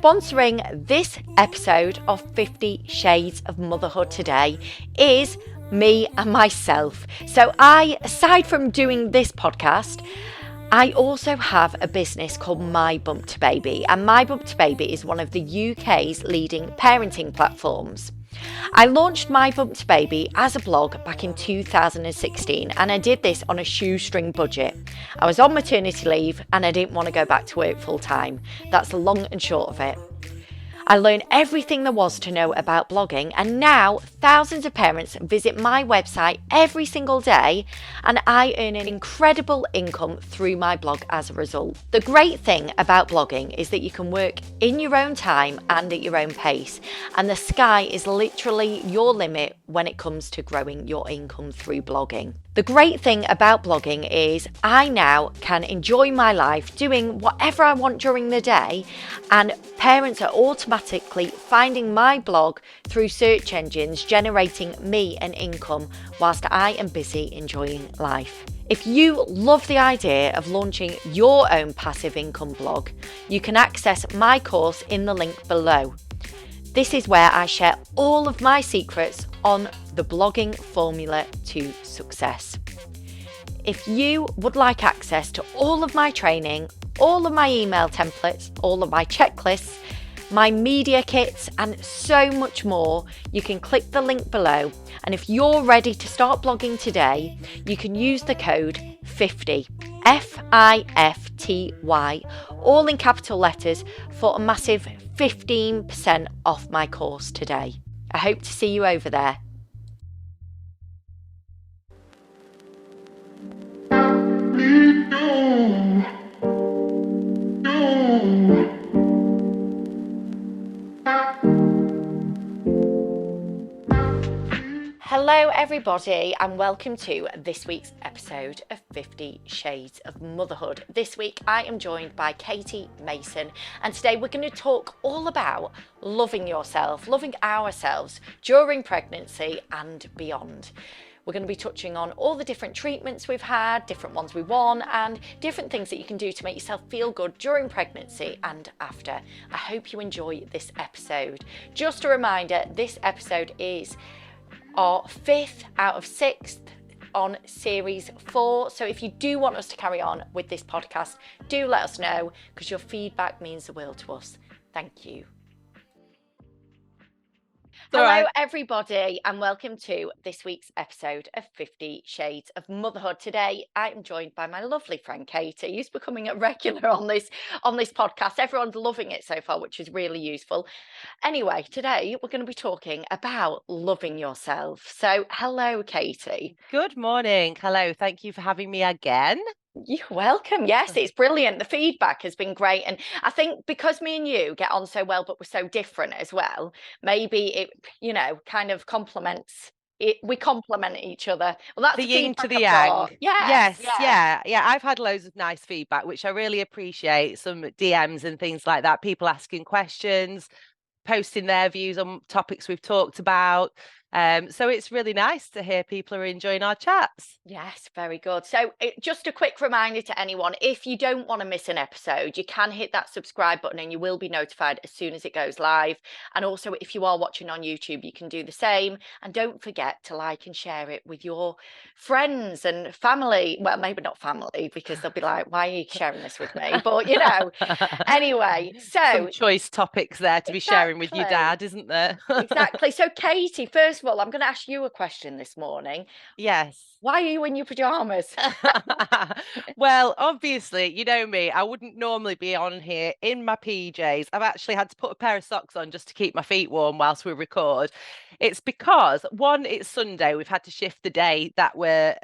Sponsoring this episode of 50 Shades of Motherhood today is me and myself. So aside from doing this podcast, I also have a business called My Bump to Baby, and My Bump to Baby is one of the UK's leading parenting platforms. I launched My Bump to Baby as a blog back in 2016, and I did this on a shoestring budget. I was on maternity leave and I didn't want to go back to work full time. That's the long and short of it. I learned everything there was to know about blogging, and now thousands of parents visit my website every single day, and I earn an incredible income through my blog as a result. The great thing about blogging is that you can work in your own time and at your own pace, and the sky is literally your limit when it comes to growing your income through blogging. The great thing about blogging is I now can enjoy my life doing whatever I want during the day, and parents are automatically finding my blog through search engines, generating me an income whilst I am busy enjoying life. If you love the idea of launching your own passive income blog, you can access my course in the link below. This is where I share all of my secrets on the blogging formula to success. If you would like access to all of my training, all of my email templates, all of my checklists, my media kits, and so much more, you can click the link below. And if you're ready to start blogging today, you can use the code 50, FIFTY, all in capital letters, for a massive 15% off my course today. I hope to see you over there. Hello everybody, and welcome to this week's episode of 50 Shades of Motherhood. This week I am joined by Katie Mason, and today we're going to talk all about loving yourself, loving ourselves during pregnancy and beyond. We're going to be touching on all the different treatments we've had, different ones we want, and different things that you can do to make yourself feel good during pregnancy and after. I hope you enjoy this episode. Just a reminder, this episode is our 5th out of 6th on series 4. So if you do want us to carry on with this podcast, do let us know, because your feedback means the world to us. Thank you. Hello everybody, and welcome to this week's episode of 50 Shades of Motherhood. Today I am joined by my lovely friend Katie, who's becoming a regular on this podcast. Everyone's loving it so far, which is really useful. Anyway, today we're going to be talking about loving yourself. So hello Katie. Good morning. Hello. Thank you for having me again. You're welcome. Yes, it's brilliant. The feedback has been great. And I think because me and you get on so well, but we're so different as well, maybe it, kind of complements it. We complement each other. Well, that's the yin to the yang. Yes. Yeah. I've had loads of nice feedback, which I really appreciate. Some DMs and things like that. People asking questions, posting their views on topics we've talked about. So it's really nice to hear people are enjoying our chats. Yes, very good. So just a quick reminder to anyone, if you don't want to miss an episode, you can hit that subscribe button and you will be notified as soon as it goes live. And also, if you are watching on YouTube, you can do the same. And don't forget to like and share it with your friends and family. Well, maybe not family, because they'll be like, why are you sharing this with me? But, anyway, so some choice topics there to be sharing with your dad, isn't there? Exactly. So Katie, first of all, I'm going to ask you a question this morning. Yes. Why are you in your pajamas? Well, obviously, you know me, I wouldn't normally be on here in my PJs. I've actually had to put a pair of socks on just to keep my feet warm whilst we record. It's because, one, it's Sunday. We've had to shift the day that we're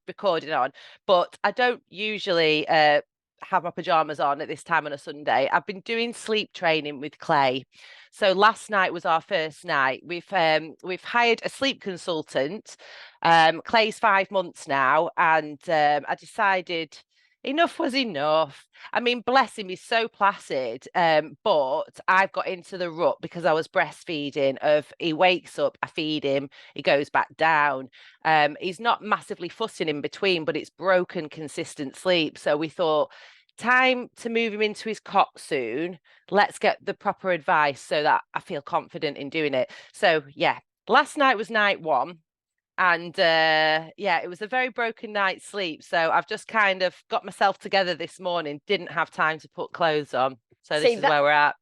recording on, but I don't usually have my pajamas on at this time on a Sunday. I've been doing sleep training with Clay. So last night was our first night. We've hired a sleep consultant. Clay's 5 months now, and I decided enough was enough. I mean, bless him, he's so placid, but I've got into the rut because I was breastfeeding of he wakes up, I feed him, he goes back down. He's not massively fussing in between, but it's broken consistent sleep. So we thought, time to move him into his cot soon. Let's get the proper advice so that I feel confident in doing it. So yeah, last night was night one. And yeah, it was a very broken night's sleep. So I've just kind of got myself together this morning, didn't have time to put clothes on. So this See is where we're at.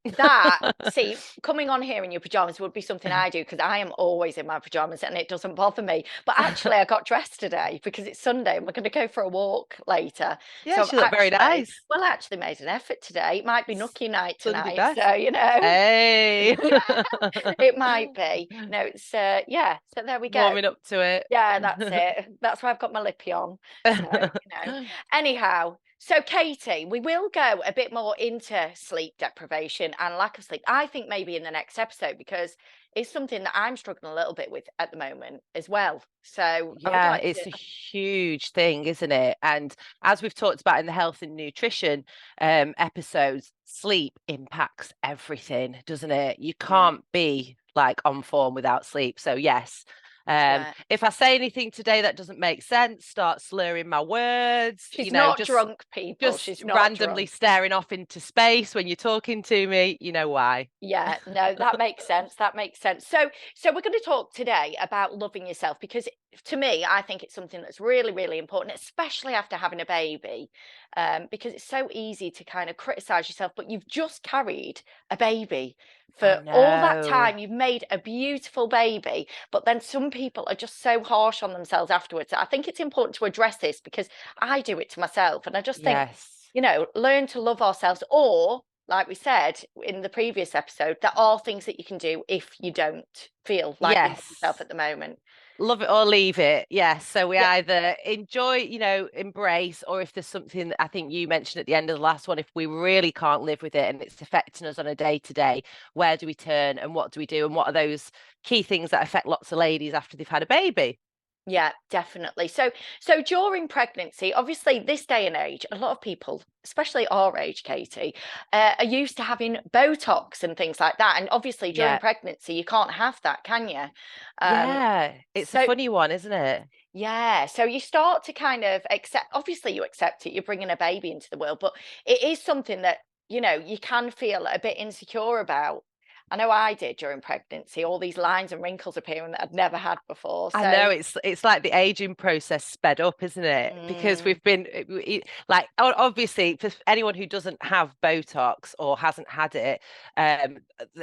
see, coming on here in your pajamas would be something I do because I am always in my pajamas and it doesn't bother me. But actually, I got dressed today because it's Sunday and we're going to go for a walk later. Yeah, So I've she looked very nice. well, I actually made an effort today. It might be nookie night Sunday tonight, best. so you know, Hey. it might be. No, it's yeah. So there we go. Warming up to it. Yeah, that's it. That's why I've got my lippy on. So, Anyhow, so Katie, we will go a bit more into sleep deprivation and lack of sleep. I think maybe in the next episode because it's something that I'm struggling a little bit with at the moment as well. So I would Yeah, like it's to. a huge thing, isn't it? And as we've talked about in the health and nutrition episodes, sleep impacts everything, doesn't it? You Mm, can't be like on form without sleep. So yes. yeah. If I say anything today that doesn't make sense, start slurring my words, She's not drunk, people. just She's not randomly drunk. staring off into space when you're talking to me, you know why. Yeah, no, that makes sense. That makes sense. So we're going to talk today about loving yourself because to me, I think it's something that's really, really important, especially after having a baby, because it's so easy to kind of criticize yourself, but you've just carried a baby I for all that know. time. You've made a beautiful baby, but then some people are just so harsh on themselves afterwards. I think it's important to address this because I do it to myself, and I just think, Yes. learn to love ourselves or like we said in the previous episode, there are things that you can do if you don't feel like you love yourself Yes. at the moment. Love it or leave it. Yes. So we Yeah, either enjoy, embrace, or if there's something that I think you mentioned at the end of the last one, if we really can't live with it and it's affecting us on a day to day, where do we turn and what do we do? And what are those key things that affect lots of ladies after they've had a baby? yeah, definitely. So during pregnancy, obviously this day and age, a lot of people, especially our age, Katie, are used to having Botox and things like that. And obviously during Yeah. pregnancy, you can't have that, can you? Um, Yeah. It's a so funny one, isn't it? yeah, so you start to kind of accept, obviously you accept it, you're bringing a baby into the world, but it is something that, you can feel a bit insecure about. I know I did during pregnancy, all these lines and wrinkles appearing that I'd never had before. I know So, it's like the aging process sped up, isn't it? Because mm, we've been like obviously for anyone who doesn't have Botox or hasn't had it,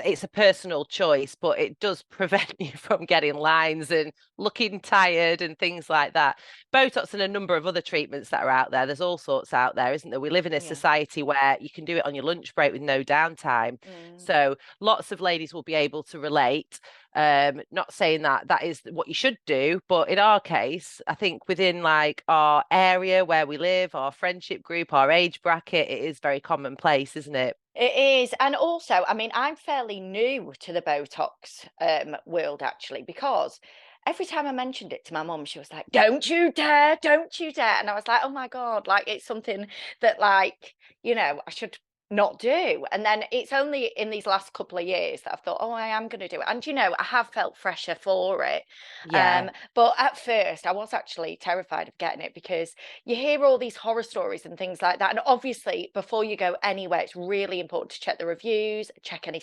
it's a personal choice, but it does prevent you from getting lines and looking tired and things like that. Botox and a number of other treatments that are out there. There's all sorts out there, isn't there? We live in a yeah. society where you can do it on your lunch break with no downtime. Mm. So lots of ladies will be able to relate. Not saying that that is what you should do, but in our case, I think within like our area where we live, our friendship group, our age bracket, it is very commonplace, isn't it? It is. And also, I mean, I'm fairly new to the Botox world actually, because every time I mentioned it to my mum, she was like, don't you dare, don't you dare. And I was like, oh my God, like it's something that like, I should not do. And then it's only in these last couple of years that I've thought, oh, I am going to do it. And I have felt fresher for it. Yeah. But at first I was actually terrified of getting it because you hear all these horror stories and things like that. And obviously, before you go anywhere, it's really important to check the reviews, check any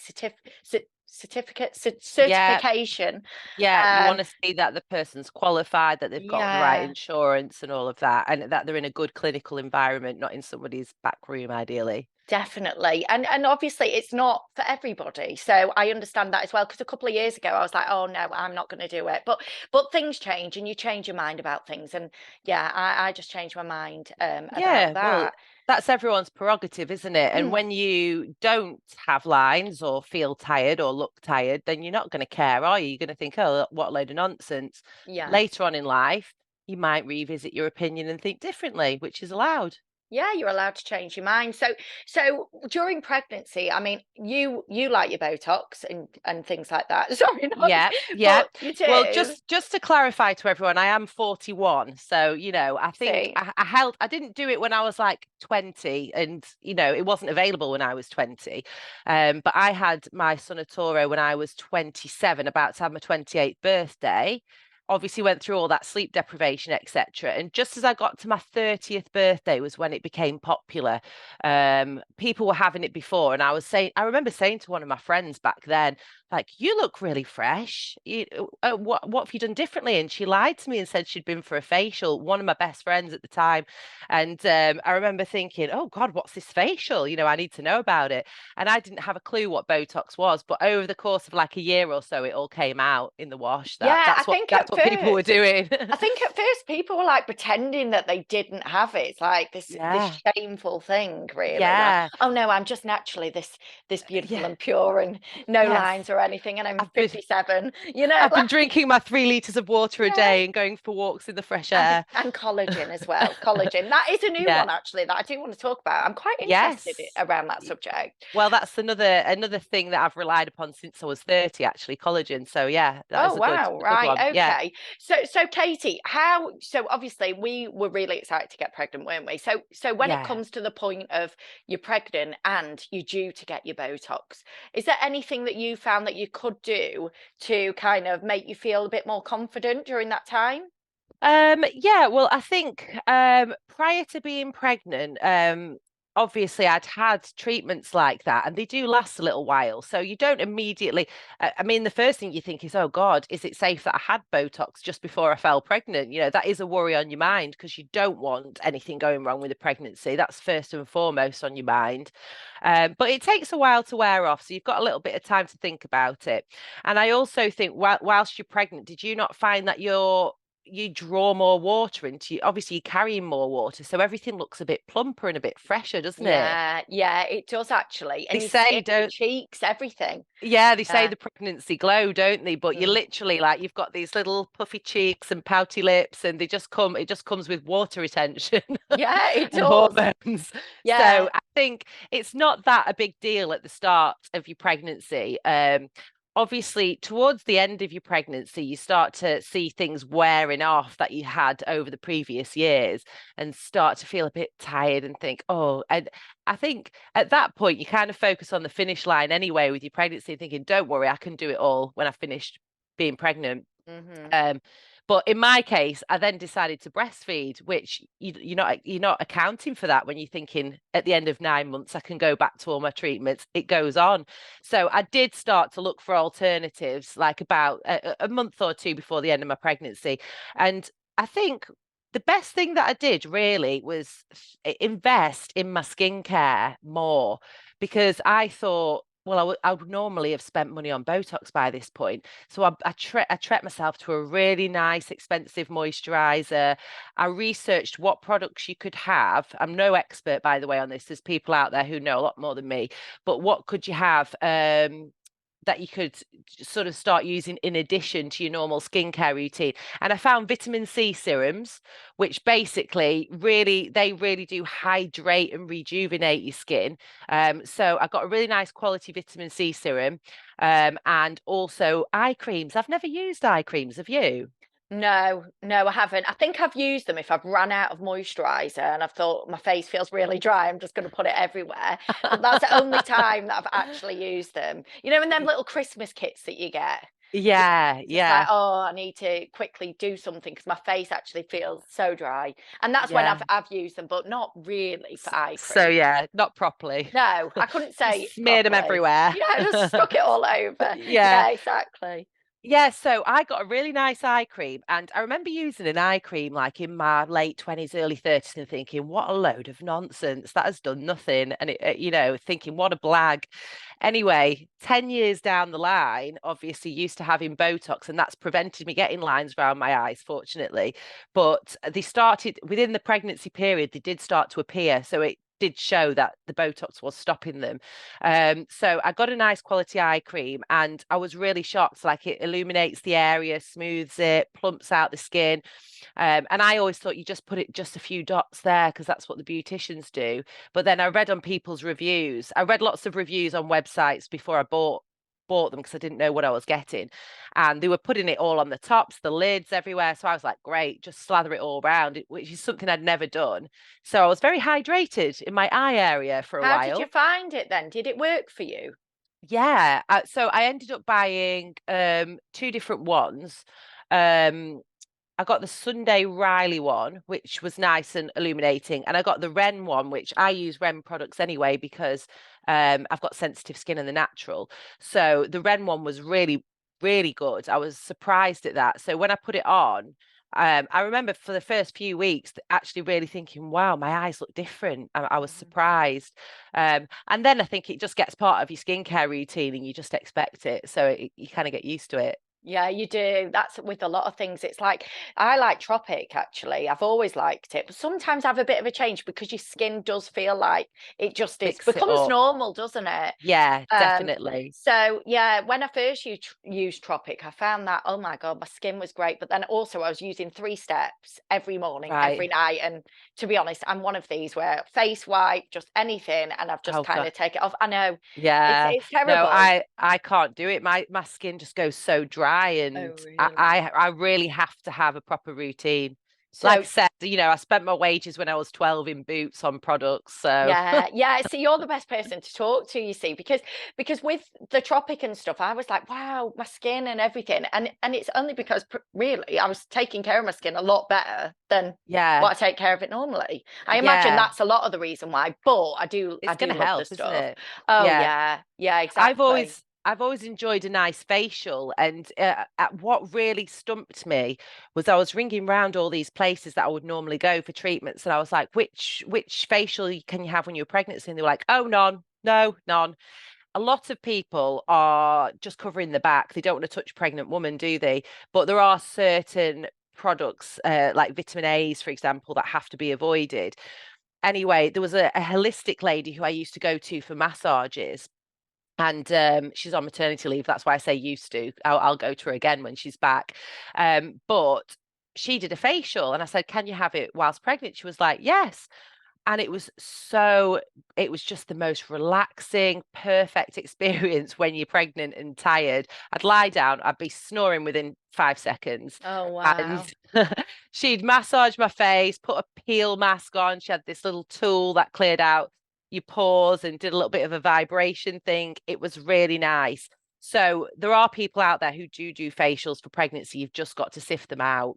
Yeah. certification. Yeah. You want Um, to see that the person's qualified, that they've got the right yeah, insurance and all of that, and that they're in a good clinical environment, not in somebody's back room, ideally. definitely. And obviously, it's not for everybody. So I understand that as well. Because a couple of years ago, I was like, oh no, I'm not going to do it. But things change, and you change your mind about things. And yeah, I just changed my mind about Yeah, well, that. that's everyone's prerogative, isn't it? And when you don't have lines or feel tired or look tired, then you're not going to care, are you? You're going to think, oh, what a load of nonsense. Yeah. Later on in life, you might revisit your opinion and think differently, which is allowed. Yeah, you're allowed to change your mind. So during pregnancy, I mean, you like your Botox and things like that. Sorry, not, Yeah, yeah. but you Well, do. just to clarify to everyone, I am 41. So, I think See, I didn't do it when I was like 20 and, it wasn't available when I was 20. But I had my son Toro when I was 27, about to have my 28th birthday. obviously went through all that sleep deprivation, etc. And just as I got to my 30th birthday was when it became popular. People were having it before, and I remember saying to one of my friends back then, like, you look really fresh. What have you done differently? And she lied to me and said she'd been for a facial, one of my best friends at the time. And I remember thinking, oh God, what's this facial? I need to know about it. And I didn't have a clue what Botox was, but over the course of like a year or so, it all came out in the wash that Yeah, that's what that's what people were doing. I think at first people were like pretending that they didn't have it. It's like this Yeah, shameful thing, really. Like, yeah, oh no, I'm just naturally this beautiful yeah, and pure and no yes. lines or anything, and I'm I've been 57. I've been Like drinking my 3 liters of water a yeah. day and going for walks in the fresh air. And collagen as well. Collagen. That is a new Yeah. one actually that I do want to talk about. I'm quite interested Yes. around that subject. Well, that's another thing that I've relied upon since I was 30, actually, collagen. So yeah, that is Oh a good wow, a good right. one. Yeah. Okay. So Katie, so obviously we were really excited to get pregnant, weren't we? So when it Yeah. comes to the point of you're pregnant and you're due to get your Botox, is there anything that you found that you could do to kind of make you feel a bit more confident during that time? Yeah, well, I think prior to being pregnant, obviously I'd had treatments like that, and they do last a little while. So you don't immediately, I mean, the first thing you think is, oh God, is it safe that I had Botox just before I fell pregnant? That is a worry on your mind because you don't want anything going wrong with the pregnancy. That's first and foremost on your mind. But it takes a while to wear off, so you've got a little bit of time to think about it. And I also think whilst you're pregnant, did you not find that you draw more water into you? Obviously, you're carrying more water, so everything looks a bit plumper and a bit fresher, doesn't it? Yeah, it does actually. They And your say skin, your don't. cheeks, everything. Yeah, they say Yeah. the pregnancy glow, don't they? But you Mm. literally like you've got these little puffy cheeks and pouty lips, and it just comes with water retention Yeah, it and does. hormones. Yeah. So I think it's not that a big deal at the start of your pregnancy. Obviously, towards the end of your pregnancy, you start to see things wearing off that you had over the previous years and start to feel a bit tired and think, oh, and I think at that point, you kind of focus on the finish line anyway with your pregnancy, thinking, don't worry, I can do it all when I finished being pregnant. Hmm. Um, but in my case, I then decided to breastfeed, which you're not accounting for that when you're thinking at the end of 9 months I can go back to all my treatments. It goes on. So I did start to look for alternatives, like about a month or two before the end of my pregnancy, and I think the best thing that I did really was invest in my skincare more because I thought, well, I would normally have spent money on Botox by this point. So I treated myself to a really nice, expensive moisturizer. I researched what products you could have. I'm no expert, by the way, on this. There's people out there who know a lot more than me. But what could you have? That you could sort of start using in addition to your normal skincare routine. And I found vitamin C serums, which basically they really do hydrate and rejuvenate your skin. So I got a really nice quality vitamin C serum, and also eye creams. I've never used eye creams. Have you? No, I haven't. I think I've used them if I've run out of moisturizer and I've thought my face feels really dry. I'm just going to put it everywhere. But that's the only time that I've actually used them. And them little Christmas kits that you get. Yeah, Just like, yeah, oh, I need to quickly do something because my face actually feels so dry. And that's when yeah. I've used them, but not really for eye So cream. yeah, not properly. No, I couldn't say Just smeared them properly. everywhere. Yeah, I just stuck it all over. Yeah. Yeah, exactly. Yeah, so I got a really nice eye cream, and I remember using an eye cream like in my late 20s, early 30s, and thinking, what a load of nonsense. That has done nothing. And thinking, what a blag. Anyway, 10 years down the line, obviously used to having Botox, and that's prevented me getting lines around my eyes, fortunately. But they started within the pregnancy period, they did start to appear. So it did show that the Botox was stopping them. So I got a nice quality eye cream and I was really shocked. Like it illuminates the area, smooths it, plumps out the skin. And I always thought you just put it just a few dots there because that's what the beauticians do. But then I read on people's reviews. I read lots of reviews on websites before I bought them because I didn't know what I was getting. And they were putting it all on the tops, the lids, everywhere. So I was like, great, just slather it all around, which is something I'd never done. So I was very hydrated in my eye area for a How did you while. find it then? Did it work for you? Yeah. So I ended up buying two different ones. I got the Sunday Riley one, which was nice and illuminating, and I got the Ren one, which I use Ren products anyway because I've got sensitive skin in the natural. So the Ren one was really, really good. I was surprised at that. So when I put it on, I remember for the first few weeks actually really thinking, wow, my eyes look different. I was surprised. And then I think it just gets part of your skincare routine and you just expect it. So you kind of get used to it. Yeah, you do. That's with a lot of things. It's like I like Tropic actually. I've always liked it, but sometimes I have a bit of a change because your skin does feel like it just is Mix it becomes up. normal, doesn't it? Yeah, Um, definitely. so yeah, when I first used Tropic, I found that oh my God, my skin was great. But then also I was using 3 steps every morning, every Right. night. And to be honest, I'm one of these where face wipe, just anything, and I've just Oh kind God. of take it off. I know Yeah. it's No, terrible. I can't do it. My skin just goes so dry and Oh really? I really have to have a proper routine. Like So I said, I spent my wages when I was 12 in Boots on products. So yeah, yeah. So you're the best person to talk to, you see, because with the Tropic and stuff, I was like, wow, my skin and everything, and it's only because really I was taking care of my skin a lot better than yeah, what I take care of it normally. I imagine yeah. that's a lot of the reason why, but I It's do gonna love the help, isn't stuff. it? Oh Yeah. yeah, yeah, I've exactly. always I've always enjoyed a nice facial, and what really stumped me was I was ringing round all these places that I would normally go for treatments, and I was like, which facial can you have when you're pregnant? And they were like, oh, none, no, none. A lot of people are just covering the back. They don't want to touch pregnant woman, do they? But there are certain products, like vitamin A's, for example, that have to be avoided. Anyway, there was a holistic lady who I used to go to for massages and she's on maternity leave. That's why I say used to. I'll go to her again when she's back. But she did a facial, and I said, "Can you have it whilst pregnant?" She was like, "Yes." And it was just the most relaxing, perfect experience when you're pregnant and tired. I'd lie down, I'd be snoring within 5 seconds. Oh And wow. she'd massage my face, put a peel mask on. She had this little tool that cleared out your pores and did a little bit of a vibration thing. It was really nice. So there are people out there who do facials for pregnancy. You've just got to sift them out.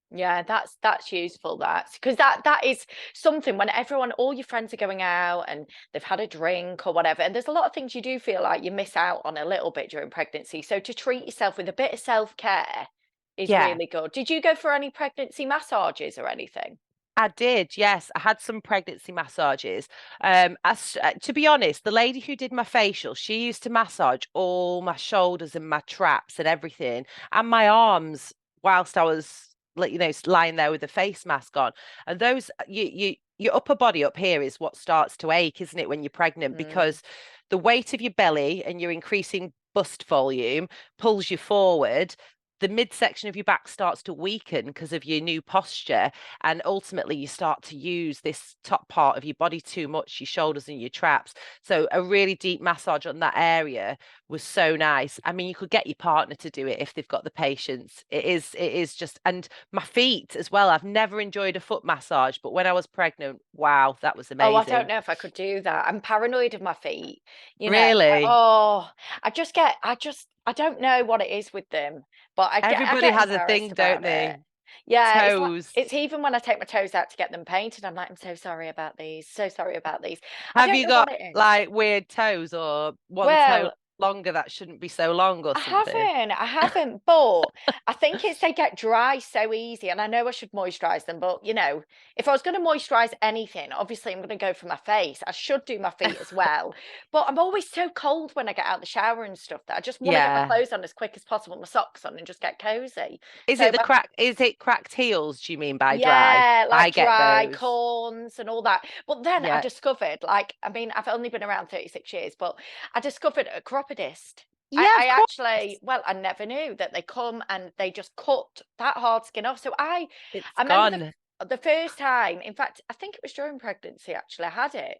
Yeah, that's useful. That's because that is something when everyone, all your friends are going out and they've had a drink or whatever, and there's a lot of things you do feel like you miss out on a little bit during pregnancy. So to treat yourself with a bit of self-care is Yeah. really good. Did you go for any pregnancy massages or anything? I did, yes. I had some pregnancy massages. To be honest, the lady who did my facial, she used to massage all my shoulders and my traps and everything, and my arms whilst I was, like, lying there with the face mask on. And those, your upper body up here is what starts to ache, isn't it, when you're pregnant? Mm, Because the weight of your belly and your increasing bust volume pulls you forward. The midsection of your back starts to weaken because of your new posture, and ultimately you start to use this top part of your body too much, your shoulders and your traps. So a really deep massage on that area was so nice. I mean, you could get your partner to do it if they've got the patience. It is just, and my feet as well. I've never enjoyed a foot massage, but when I was pregnant, wow, that was oh, I don't amazing. know if I could do that. I'm paranoid of my feet. You know, Really? oh, I don't know what it is with them, but I Everybody get has a embarrassed thing, don't about it. they? Yeah, it's like Toes. it's even when I take my toes out to get them painted, I'm like, I'm so sorry about these, so sorry about these. I Have don't you know what got it is. like weird toes or one toe Well, longer that shouldn't be so long or something? I haven't, but I think it's they get dry so easy, and I know I should moisturize them, but if I was going to moisturize anything, obviously I'm going to go for my face. I should do my feet as well, but I'm always so cold when I get out of the shower and stuff that I just want to get my Yeah. clothes on as quick as possible, my socks on, and just get cozy. Is So it the crack? Is it cracked heels? Do you mean by dry? yeah, I like get dry those. corns and all that. But then I Yeah. discovered, like, I mean, I've only been around 36 years, but I discovered a croppedist. Yeah, I of course. actually, well, I never knew that they come and they just cut that hard skin off. So It's I remember gone. the first time, in fact, I think it was during pregnancy, actually, I had it.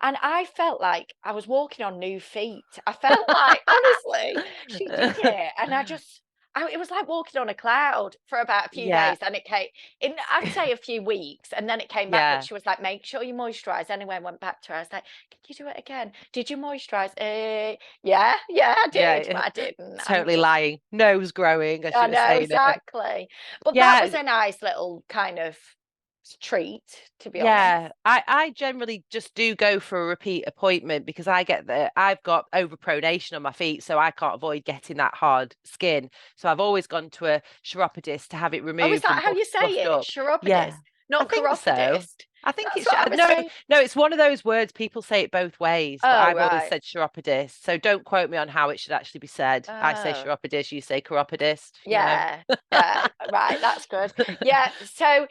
And I felt like I was walking on new feet. I felt like, honestly, she did it. And it was like walking on a cloud for about a few Yeah. days, and it came in, I'd say a few weeks, and then it came back. But Yeah. she was like, make sure you moisturize. Anyway, I went back to her. I was like, can you do it again? Did you moisturize? Yeah, I did, Yeah. but I didn't. I'm Totally just, lying. Nose growing, as I she was know, saying it. exactly. But that Yeah. was a nice little kind of treat, to be honest. Yeah, I generally just do go for a repeat appointment because I've got overpronation on my feet, so I can't avoid getting that hard skin. So I've always gone to a chiropodist to have it Oh, is removed that and how you say buffed it? up. Yeah, Chiropodist, I not think so. chiropodist. I think That's it's what I was no, saying. no, it's one of those words people say it both ways, but Oh, I've always right. said chiropodist. So don't quote me on how it should actually be said. I say Oh. chiropodist, you say chiropodist, you know. Yeah, yeah, right, that's good. Yeah, so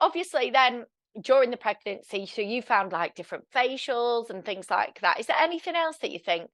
obviously then during the pregnancy, so you found like different facials and things like that. Is there anything else that you think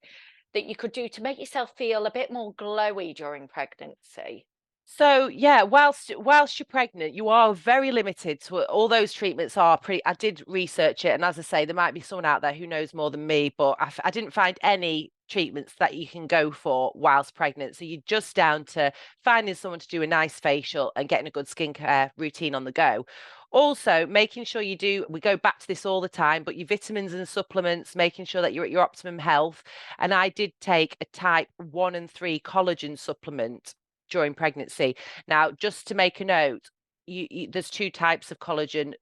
that you could do to make yourself feel a bit more glowy during pregnancy? So yeah, whilst you're pregnant, you are very limited to all those treatments are pretty. I did research it, and as I say, there might be someone out there who knows more than me, but I didn't find any treatments that you can go for whilst pregnant. So you're just down to finding someone to do a nice facial and getting a good skincare routine on the go. Also, making sure we go back to this all the time, but your vitamins and supplements, making sure that you're at your optimum health. And I did take a type 1 and 3 collagen supplement during pregnancy. Now, just to make a note, there's two types of collagen,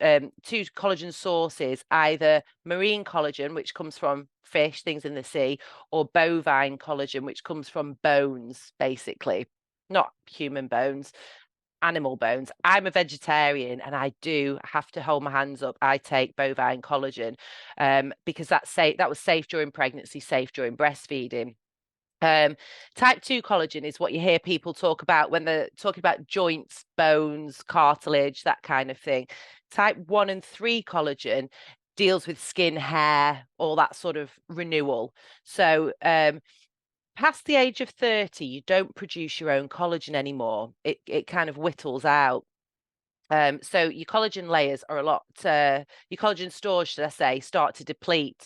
two collagen sources, either marine collagen, which comes from fish, things in the sea, or bovine collagen, which comes from bones, basically, not human bones, animal bones. I'm a vegetarian and I do have to hold my hands up. I take bovine collagen because that was safe during pregnancy, safe during breastfeeding. Type 2 collagen is what you hear people talk about when they're talking about joints, bones, cartilage, that kind of thing. Type 1 and 3 collagen deals with skin, hair, all that sort of renewal. So, past the age of 30, you don't produce your own collagen anymore. It kind of whittles out. So your collagen layers are your collagen stores, should I say, start to deplete.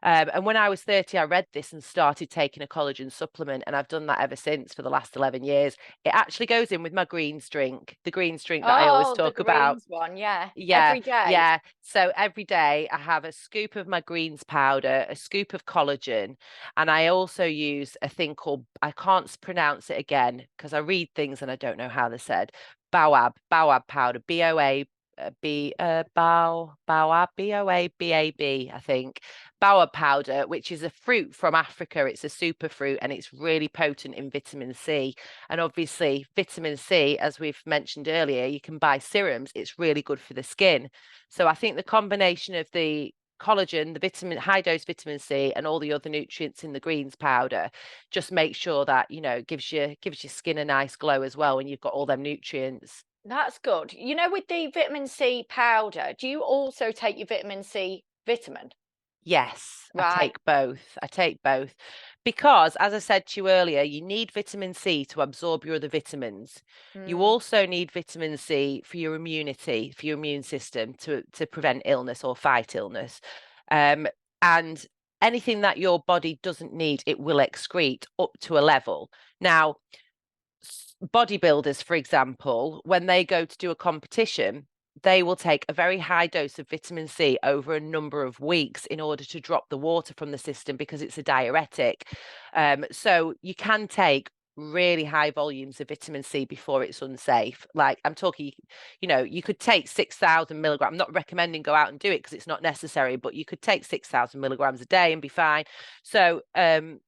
And when I was 30, I read this and started taking a collagen supplement, and I've done that ever since for the last 11 years. It actually goes in with my greens drink, the greens drink that I always Oh, the talk about. greens one, yeah. Yeah, Every day. yeah. So every day I have a scoop of my greens powder, a scoop of collagen, and I also use a thing called, I can't pronounce it again because I read things and I don't know how they're said. Baobab powder, Baobab, Boabab, I think. Baobab powder, which is a fruit from Africa. It's a superfruit and it's really potent in vitamin C. And obviously, vitamin C, as we've mentioned earlier, you can buy serums. It's really good for the skin. So I think the combination of the collagen, the high dose vitamin C, and all the other nutrients in the greens powder just make sure that, gives your skin a nice glow as well when you've got all them nutrients. That's good. You know, with the vitamin C powder, do you also take your vitamin C vitamin? Yes, I Right. take both. I take both because, as I said to you earlier, you need vitamin C to absorb your other vitamins. You Mm. also need vitamin C for your immunity, for your immune system to prevent illness or fight illness. And anything that your body doesn't need, it will excrete up to a level. Now, bodybuilders, for example, when they go to do a competition, they will take a very high dose of vitamin C over a number of weeks in order to drop the water from the system because it's a diuretic. So you can take really high volumes of vitamin C before it's unsafe. Like I'm talking, you could take 6,000 milligrams. I'm not recommending go out and do it because it's not necessary, but you could take 6,000 milligrams a day and be fine. So the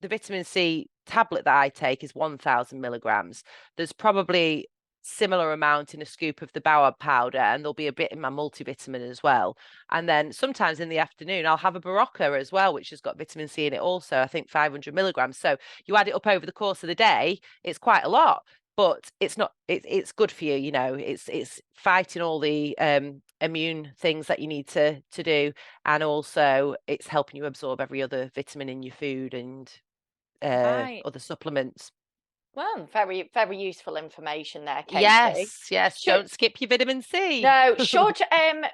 vitamin C tablet that I take is 1,000 milligrams. There's probably similar amount in a scoop of the Baobab powder, and there'll be a bit in my multivitamin as well. And then sometimes in the afternoon, I'll have a Barocca as well, which has got vitamin C in it also, I think 500 milligrams. So you add it up over the course of the day, it's quite a lot. But it's not. It's good for you, It's fighting all the immune things that you need to do, and also it's helping you absorb every other vitamin in your food and Right. other supplements. Well, very, very useful information there, Katie. Yes, yes. Should Don't skip your vitamin C. no, should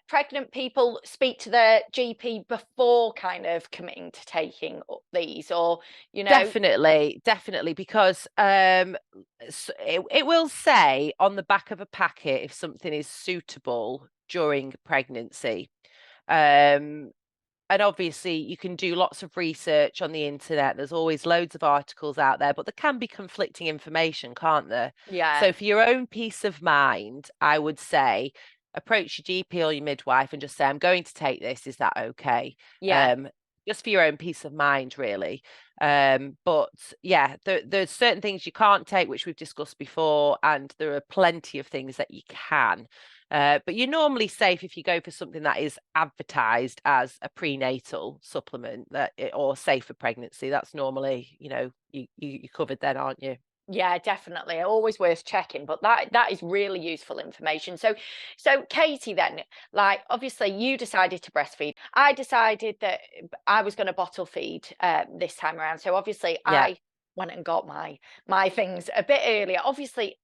pregnant people speak to their GP before kind of committing to taking these, or you know, Definitely, definitely, because it will say on the back of a packet if something is suitable during pregnancy. Um, and obviously you can do lots of research on the internet. There's always loads of articles out there, but there can be conflicting information, can't there? Yeah, So for your own peace of mind, I would say approach your GP or your midwife and just say, I'm going to take this. Is that okay? yeah. Um, just for your own peace of mind, really. But yeah, there's certain things you can't take, which we've discussed before, and there are plenty of things that you can. But you're normally safe if you go for something that is advertised as a prenatal supplement or safe for pregnancy. That's normally, you're covered then, aren't you? Yeah, definitely. Always worth checking, but that is really useful information. So Katie, then, like obviously you decided to breastfeed. I decided that I was going to bottle feed this time around. So obviously Yeah. I went and got my things a bit earlier. Obviously,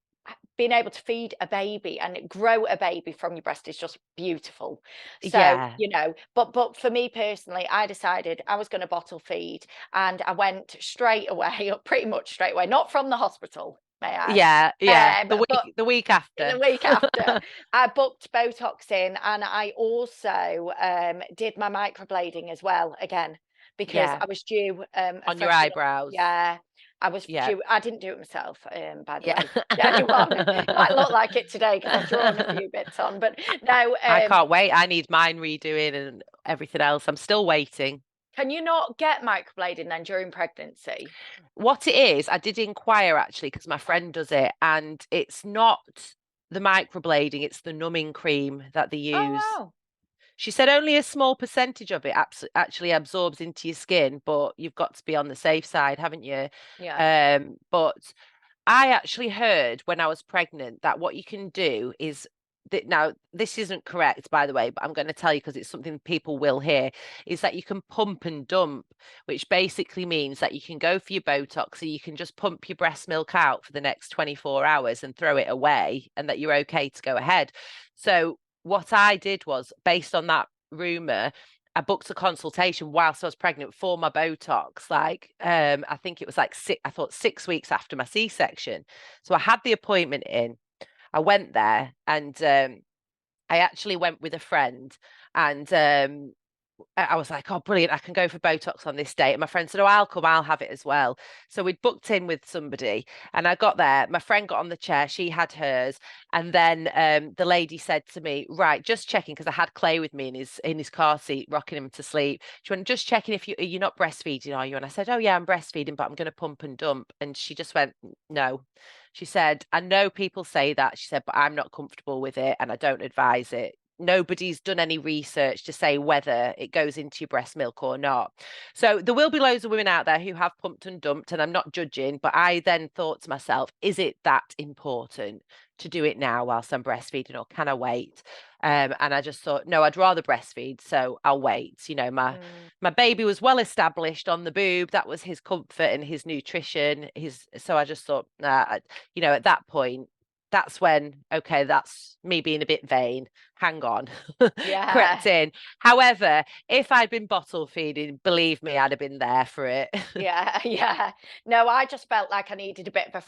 being able to feed a baby and grow a baby from your breast is just beautiful. So, Yeah. but for me personally, I decided I was going to bottle feed, and I went straight away, or pretty much straight away, not from the hospital, may I Yeah. Yeah. add, The but week the after. week after, I booked Botox in, and I also did my microblading as well again, because Yeah. I was due a On your freshen up. eyebrows. Yeah, I was Yeah. due. I didn't do it myself, by the Yeah. way. The only one might look like it today because I've drawn a few bits on, but no. I can't wait. I need mine redoing and everything else. I'm still waiting. Can you not get microblading then during pregnancy? What it is, I did inquire actually because my friend does it, and it's not the microblading, it's the numbing cream that they Oh use. wow. She said only a small percentage of it actually absorbs into your skin, but you've got to be on the safe side, haven't you? Yeah. But I actually heard when I was pregnant that what you can do is that now this isn't correct, by the way, but I'm going to tell you because it's something people will hear, is that you can pump and dump, which basically means that you can go for your Botox, so you can just pump your breast milk out for the next 24 hours and throw it away, and that you're okay to go ahead. So what I did was based on that rumor, I booked a consultation whilst I was pregnant for my Botox. I think it was like I thought 6 weeks after my C-section. So I had the appointment in. I went there, and I actually went with a friend, and I was like, oh, brilliant, I can go for Botox on this date. And my friend said, oh, I'll come, I'll have it as well. So we'd booked in with somebody, and I got there. My friend got on the chair, she had hers. And then the lady said to me, right, just checking, because I had Clay with me in his car seat, rocking him to sleep. She went, just checking if you're not breastfeeding, are you? And I said, oh, yeah, I'm breastfeeding, but I'm going to pump and dump. And she just went, no. She said, I know people say that. She said, but I'm not comfortable with it and I don't advise it. Nobody's done any research to say whether it goes into your breast milk or not. So there will be loads of women out there who have pumped and dumped, and I'm not judging, but I then thought to myself, is it that important to do it now whilst I'm breastfeeding, or can I wait? And I just thought, no, I'd rather breastfeed, so I'll wait. Mm. My baby was well established on the boob. That was his comfort and his nutrition. So I just thought, at that point, that's when, okay, that's me being a bit vain. Hang on, Yeah. crept in. However, if I'd been bottle feeding, believe me, I'd have been there for it. Yeah, yeah. No, I just felt like I needed a bit of a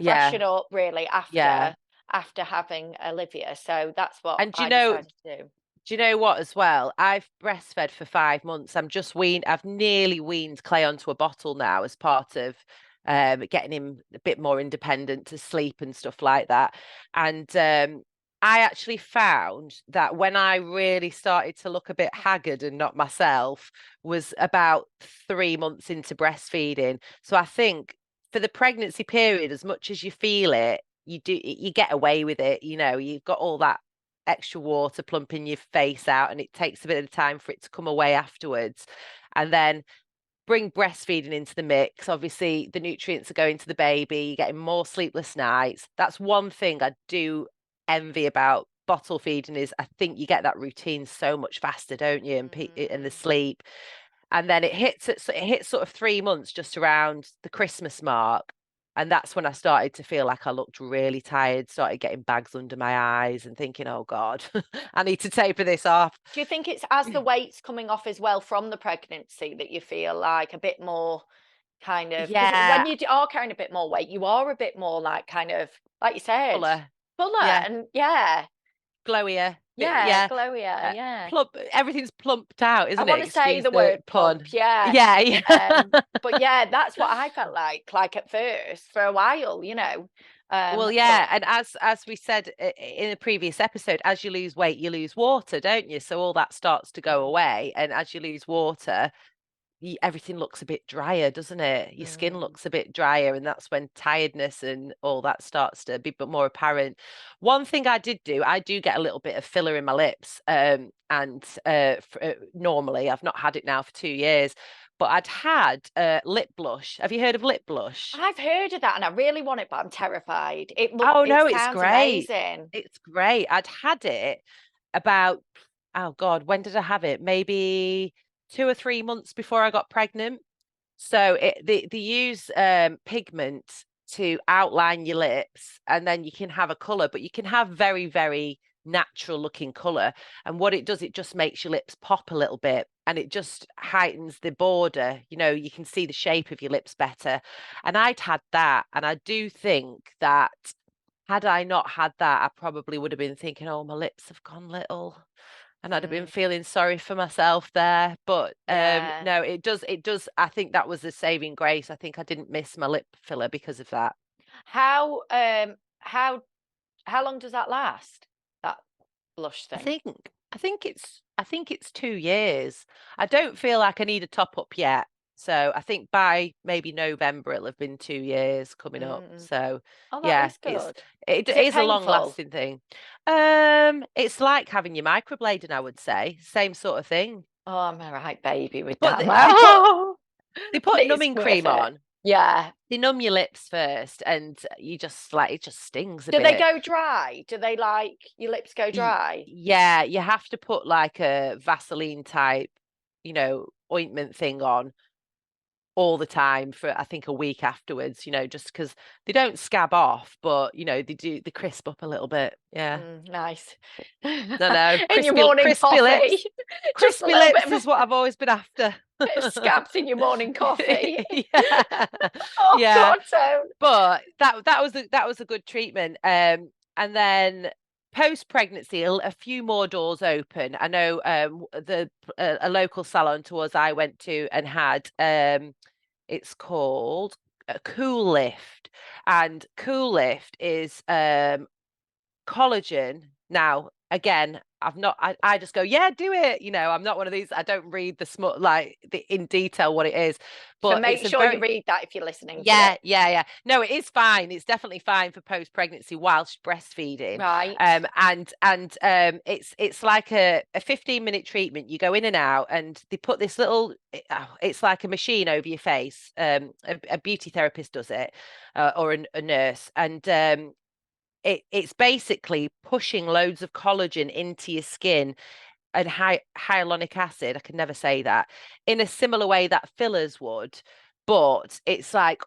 Yeah, freshen up really yeah. after having Olivia. So that's what And I decided to do. do you know what as well? I've breastfed for 5 months. I've nearly weaned Clay onto a bottle now as part of getting him a bit more independent to sleep and stuff like that. And I actually found that when I really started to look a bit haggard and not myself was about 3 months into breastfeeding. So I think for the pregnancy period, as much as you feel it, you get away with it. You've got all that extra water plumping your face out, and it takes a bit of time for it to come away afterwards. And then bring breastfeeding into the mix. Obviously, the nutrients are going to the baby, you're getting more sleepless nights. That's one thing I do envy about bottle feeding, is I think you get that routine so much faster, don't you? And the Mm. sleep. And then it hits sort of 3 months just around the Christmas mark. And that's when I started to feel like I looked really tired, started getting bags under my eyes and thinking, oh God, I need to taper this off. Do you think it's as the weight's coming off as well from the pregnancy that you feel like a bit more kind of, because when Yeah, you are carrying a bit more weight, you are a bit more like kind of, like you said, fuller. fuller Yeah, and yeah, glowier. yeah, Yeah, glowier, yeah. plump. Everything's plumped out, I isn't want it? to say Excuse the the word plump, pun. yeah. Yeah, yeah. But yeah, that's what I felt like at first for a while, you know. Well, But yeah, and as we said in a previous episode, as you lose weight, you lose water, don't you? So all that starts to go away, and as you lose water, everything looks a bit drier, doesn't it? Your skin mm, looks a bit drier, and that's when tiredness and all that starts to be more apparent. One thing I did do, I do get a little bit of filler in my lips, and normally I've not had it now for 2 years, but I'd had lip blush. Have you heard of lip blush? I've heard of that and I really want it, but I'm terrified. Oh It no, it's sounds great. amazing. It's great. I'd had it about, oh God, when did I have it? Maybe 2 or 3 months before I got pregnant. So they use pigment to outline your lips, and then you can have a color, but you can have very, very natural looking color. And what it does, it just makes your lips pop a little bit, and it just heightens the border. You know, you can see the shape of your lips better. And I'd had that, and I do think that had I not had that, I probably would have been thinking, oh, my lips have gone little. And I'd have been Mm, feeling sorry for myself there. But yeah. no, it does. I think that was a saving grace. I think I didn't miss my lip filler because of that. How um how how long does that last? That blush I thing. think I think it's 2 years. I don't feel like I need a top up yet. So I think by maybe November it'll have been 2 years coming up. Mm. So Oh, that yeah, is good. it Is it is a long painful? lasting thing. It's like having your microblading, I would say. Same sort of thing. Oh, I'm a right baby with But that. they, they put they But put it's numbing worth cream it. on. Yeah. They numb your lips first, and you just like it just stings a Do they bit. go dry? Do they like your lips go dry? Yeah, you have to put like a Vaseline type, ointment thing on all the time for I think a week afterwards, just because they don't scab off, but they crisp up a little bit. Yeah. Nice. No, no, In your crispy morning crispy coffee. lips. Just a Crispy little bit lips of is what I've always been after. scabs in your morning coffee. Yeah. Oh Yeah. God, don't. But that was a good treatment. And then post pregnancy, a few more doors open. I know a local salon to us I went to and had it's called a Cool Lift, and Cool Lift is collagen. Now, again, I just go, yeah, do it. I'm not one of these. I don't read the smut like in detail what it is, So but it's make a sure you very read that if you're listening to yeah, it. yeah, yeah. No, it is fine. It's definitely fine for post-pregnancy whilst breastfeeding. Right. And it's like a 15-minute treatment. You go in and out, and they put this little. It's like a machine over your face. A beauty therapist does it, or a nurse, and it's basically pushing loads of collagen into your skin and hyaluronic acid. I can never say that in a similar way that fillers would, but it's like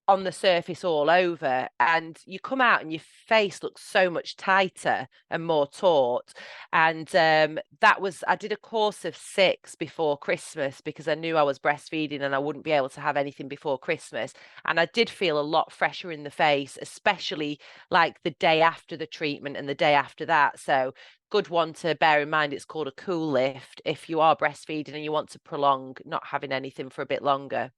on the surface all over, and you come out and your face looks so much tighter and more taut. And I did a course of 6 before Christmas because I knew I was breastfeeding and I wouldn't be able to have anything before Christmas, and I did feel a lot fresher in the face, especially like the day after the treatment and the day after that. So good one to bear in mind. It's called a Cool Lift if you are breastfeeding and you want to prolong not having anything for a bit longer.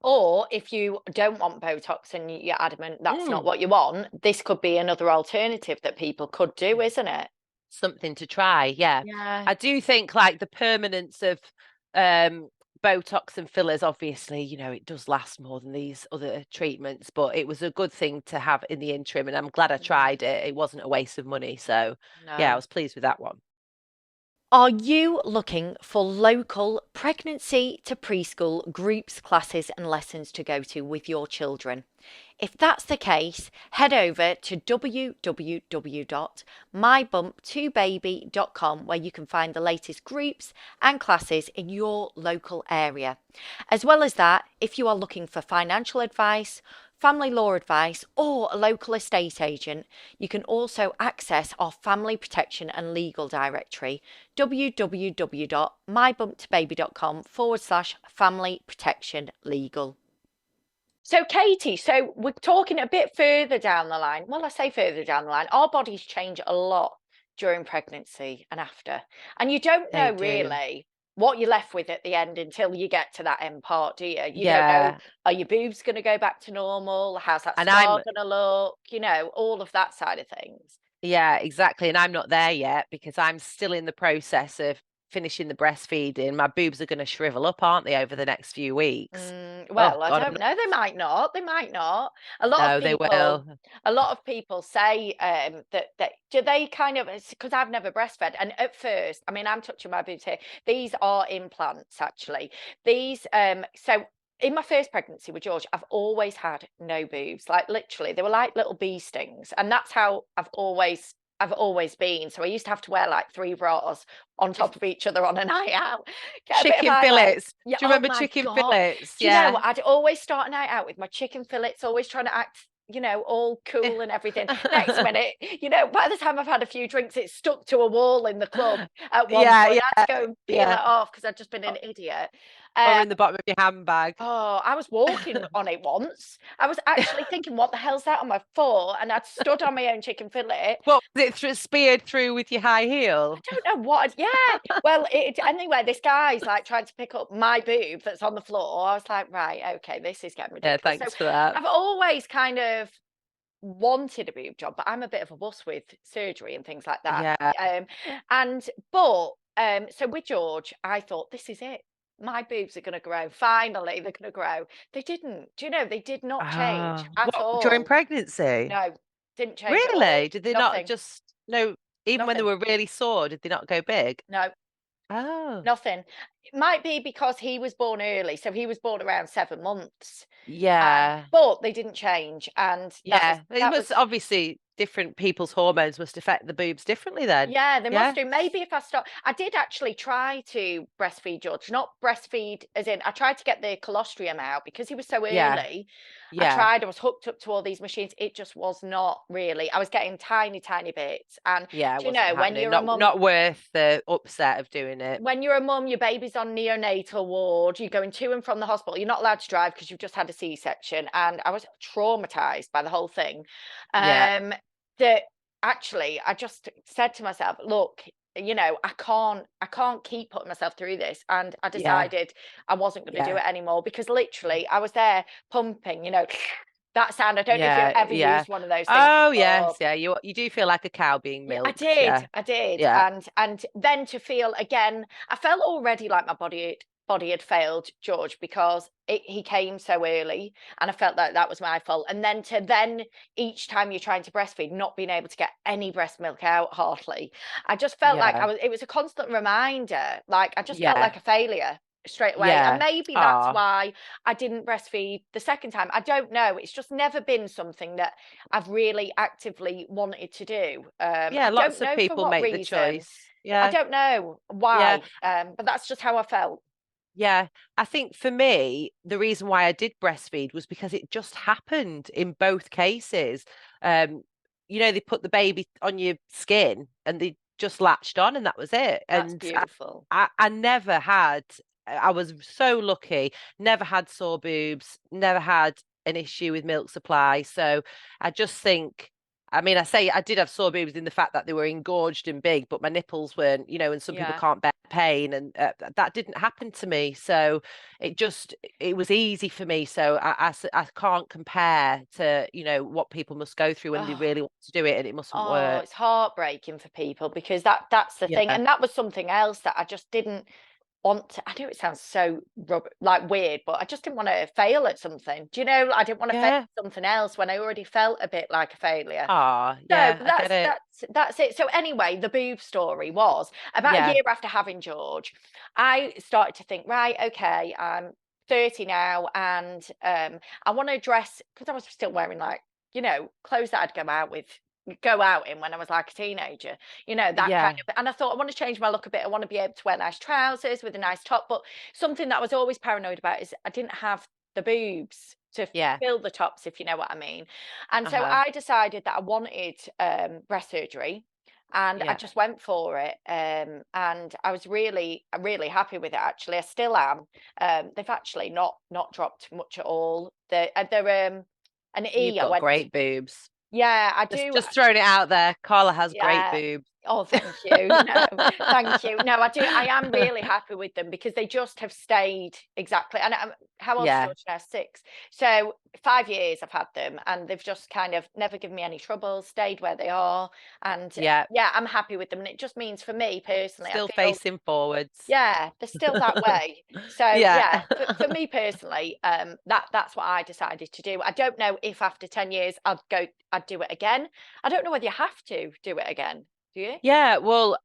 Or if you don't want Botox and you're adamant that's not Mm. what you want, this could be another alternative that people could do, isn't it? Something to try. Yeah. Yeah. I do think like the permanence of um Botox and fillers, obviously, it does last more than these other treatments, but it was a good thing to have in the interim, and I'm glad I Mm, tried it. It wasn't a waste of money. So yeah, I no. was pleased with that one. Are you looking for local pregnancy to preschool groups, classes, and lessons to go to with your children? If that's the case, head over to www.mybumptobaby.com where you can find the latest groups and classes in your local area. As well as that, if you are looking for financial advice, family law advice, or a local estate agent, you can also access our family protection and legal directory www.mybumptobaby.com/family protection legal. So, Katie, so we're talking a bit further down the line. Well, I say further down the line. Our bodies change a lot during pregnancy and after. And you don't know They do. really what you're left with at the end until you get to that end part, do you? You don't know, Yeah. are your boobs going to go back to normal? How's that And I'm scar going to look? All of that side of things. Yeah, exactly. And I'm not there yet because I'm still in the process of finishing the breastfeeding. My boobs are going to shrivel up, aren't they, over the next few weeks? Oh Well, I God, don't know. They might not. They might not. A lot of no, they people, will. a lot of people say that do they kind of, because I've never breastfed, and at first, I mean, I'm touching my boobs here. These are implants, actually. So in my first pregnancy with George, I've always had no boobs. Like literally, they were like little bee stings, and that's how I've always been. So I used to have to wear like three bras on top of each other on a night out, get a bit of Chicken eyeliner. fillets. Yeah, Do you oh remember my chicken God. fillets? Do you know, Yeah. I'd always start a night out with my chicken fillets, always trying to act, all cool and everything. Next minute, by the time I've had a few drinks, it's stuck to a wall in the club at one Yeah, point. I had yeah, to go and peel it yeah. off because I'd just been an idiot. Or Um, in the bottom of your handbag. Oh, I was walking on it once. I was actually thinking, what the hell's that on my foot? And I'd stood on my own chicken fillet. What was it speared through with your high heel? Don't know what. Yeah. Well, anyway, this guy's like trying to pick up my boob that's on the floor. I was like, right, okay, this is getting Yeah, ridiculous. So thanks for that. I've always kind of wanted a boob job, but I'm a bit of a wuss with surgery and things like that. Yeah. So with George, I thought this is it. My boobs are going to grow. Finally, they're going to grow. They didn't. Do you know? They did not change Oh, at what during all. pregnancy? No, didn't change at all. Really? Did they not Nothing. just no, even when they Nothing. were really sore, did they not go big? No, Oh, nothing. It might be because he was born early, so he was born around 7 months. yeah. But they didn't change, and that was Yeah. It that was must obviously different people's hormones must affect the boobs differently then. Yeah, they must Yeah. do. Maybe if I start, I did actually try to breastfeed George, not breastfeed as in I tried to get the colostrum out because he was so Yeah. early. Yeah. I was hooked up to all these machines. It just was not really. I was getting tiny, tiny bits. And Yeah, it do you wasn't know, happening. Not worth the upset of doing it. when you're a mum, your baby's on neonatal ward, you're going to and from the hospital, you're not allowed to drive because you've just had a C-section. And I was traumatized by the whole thing. Yeah. Um, that actually I just said to myself, look, I can't keep putting myself through this. And I Yeah. decided I wasn't going to do Yeah. it anymore because literally I was there pumping, that sound. I don't know if you've Yeah. ever Yeah. used one of those things Oh yes, before. yeah. You do feel like a cow being Yeah, I milked. did. Yeah. I did. Yeah. And then to feel again, I felt already like my body had failed George because he came so early and I felt like that was my fault. And then each time you're trying to breastfeed, not being able to get any breast milk out hardly. I just felt like Yeah. it was a constant reminder. Like I just felt Yeah. like a failure straight away. And Yeah. maybe that's Oh, why I didn't breastfeed the second time. I don't know. It's just never been something that I've really actively wanted to do. yeah. I don't Lots of know for people what make the reason. choice. I Yeah. don't know Yeah. why, but that's just how I felt. Yeah, I think for me, the reason why I did breastfeed was because it just happened in both cases. Um, they put the baby on your skin and they just latched on and that was it. That's And beautiful. I never had, I was so lucky, never had sore boobs, never had an issue with milk supply. So I just think, I mean, I say I did have sore boobs in the fact that they were engorged and big, but my nipples weren't, and some people Yeah. can't bear pain, and that didn't happen to me. So it was easy for me. So I can't compare to, what people must go through when they Oh, really want to do it and it mustn't oh, work. it's heartbreaking for people because that's the thing, Yeah. and that was something else that I just didn't want to. I know it sounds so like weird, but I just didn't want to fail at something. Do you know? I didn't want to fail Yeah. at something else when I already felt a bit like a failure. Ah, So yeah, I get it. that's it. So anyway, the boob story was about a Yeah. year after having George, I started to think, right, okay, I'm 30 now, and I want to dress because I was still wearing like, clothes that I'd go out in when I was like a teenager, that kind Yeah. of. And I thought I want to change my look a bit. I want to be able to wear nice trousers with a nice top, but something that I was always paranoid about is I didn't have the boobs to Yeah. fill the tops, if you know what I mean. And so Uh-huh. I decided that I wanted breast surgery. and I Yeah. just went for it. And I was really, really happy with it. Actually, I still am. They've actually not dropped much at all. They're an You've E. I got went. great boobs. Yeah, I Just do. just throwing it out there. Carla has great Yeah. boobs. Oh, thank you. No, thank you. No, I do. I am really happy with them because they just have stayed exactly. And how old is Yeah. George now? 6. So 5 years I've had them, and they've just kind of never given me any trouble. Stayed where they are, and Yeah. yeah, I'm happy with them. And it just means for me personally, I Still feel facing forwards. yeah, they're still that way. So Yeah. yeah, for me personally, that's what I decided to do. I don't know if after 10 years I'd do it again. I don't know whether you have to do it again. Do you? Yeah, well,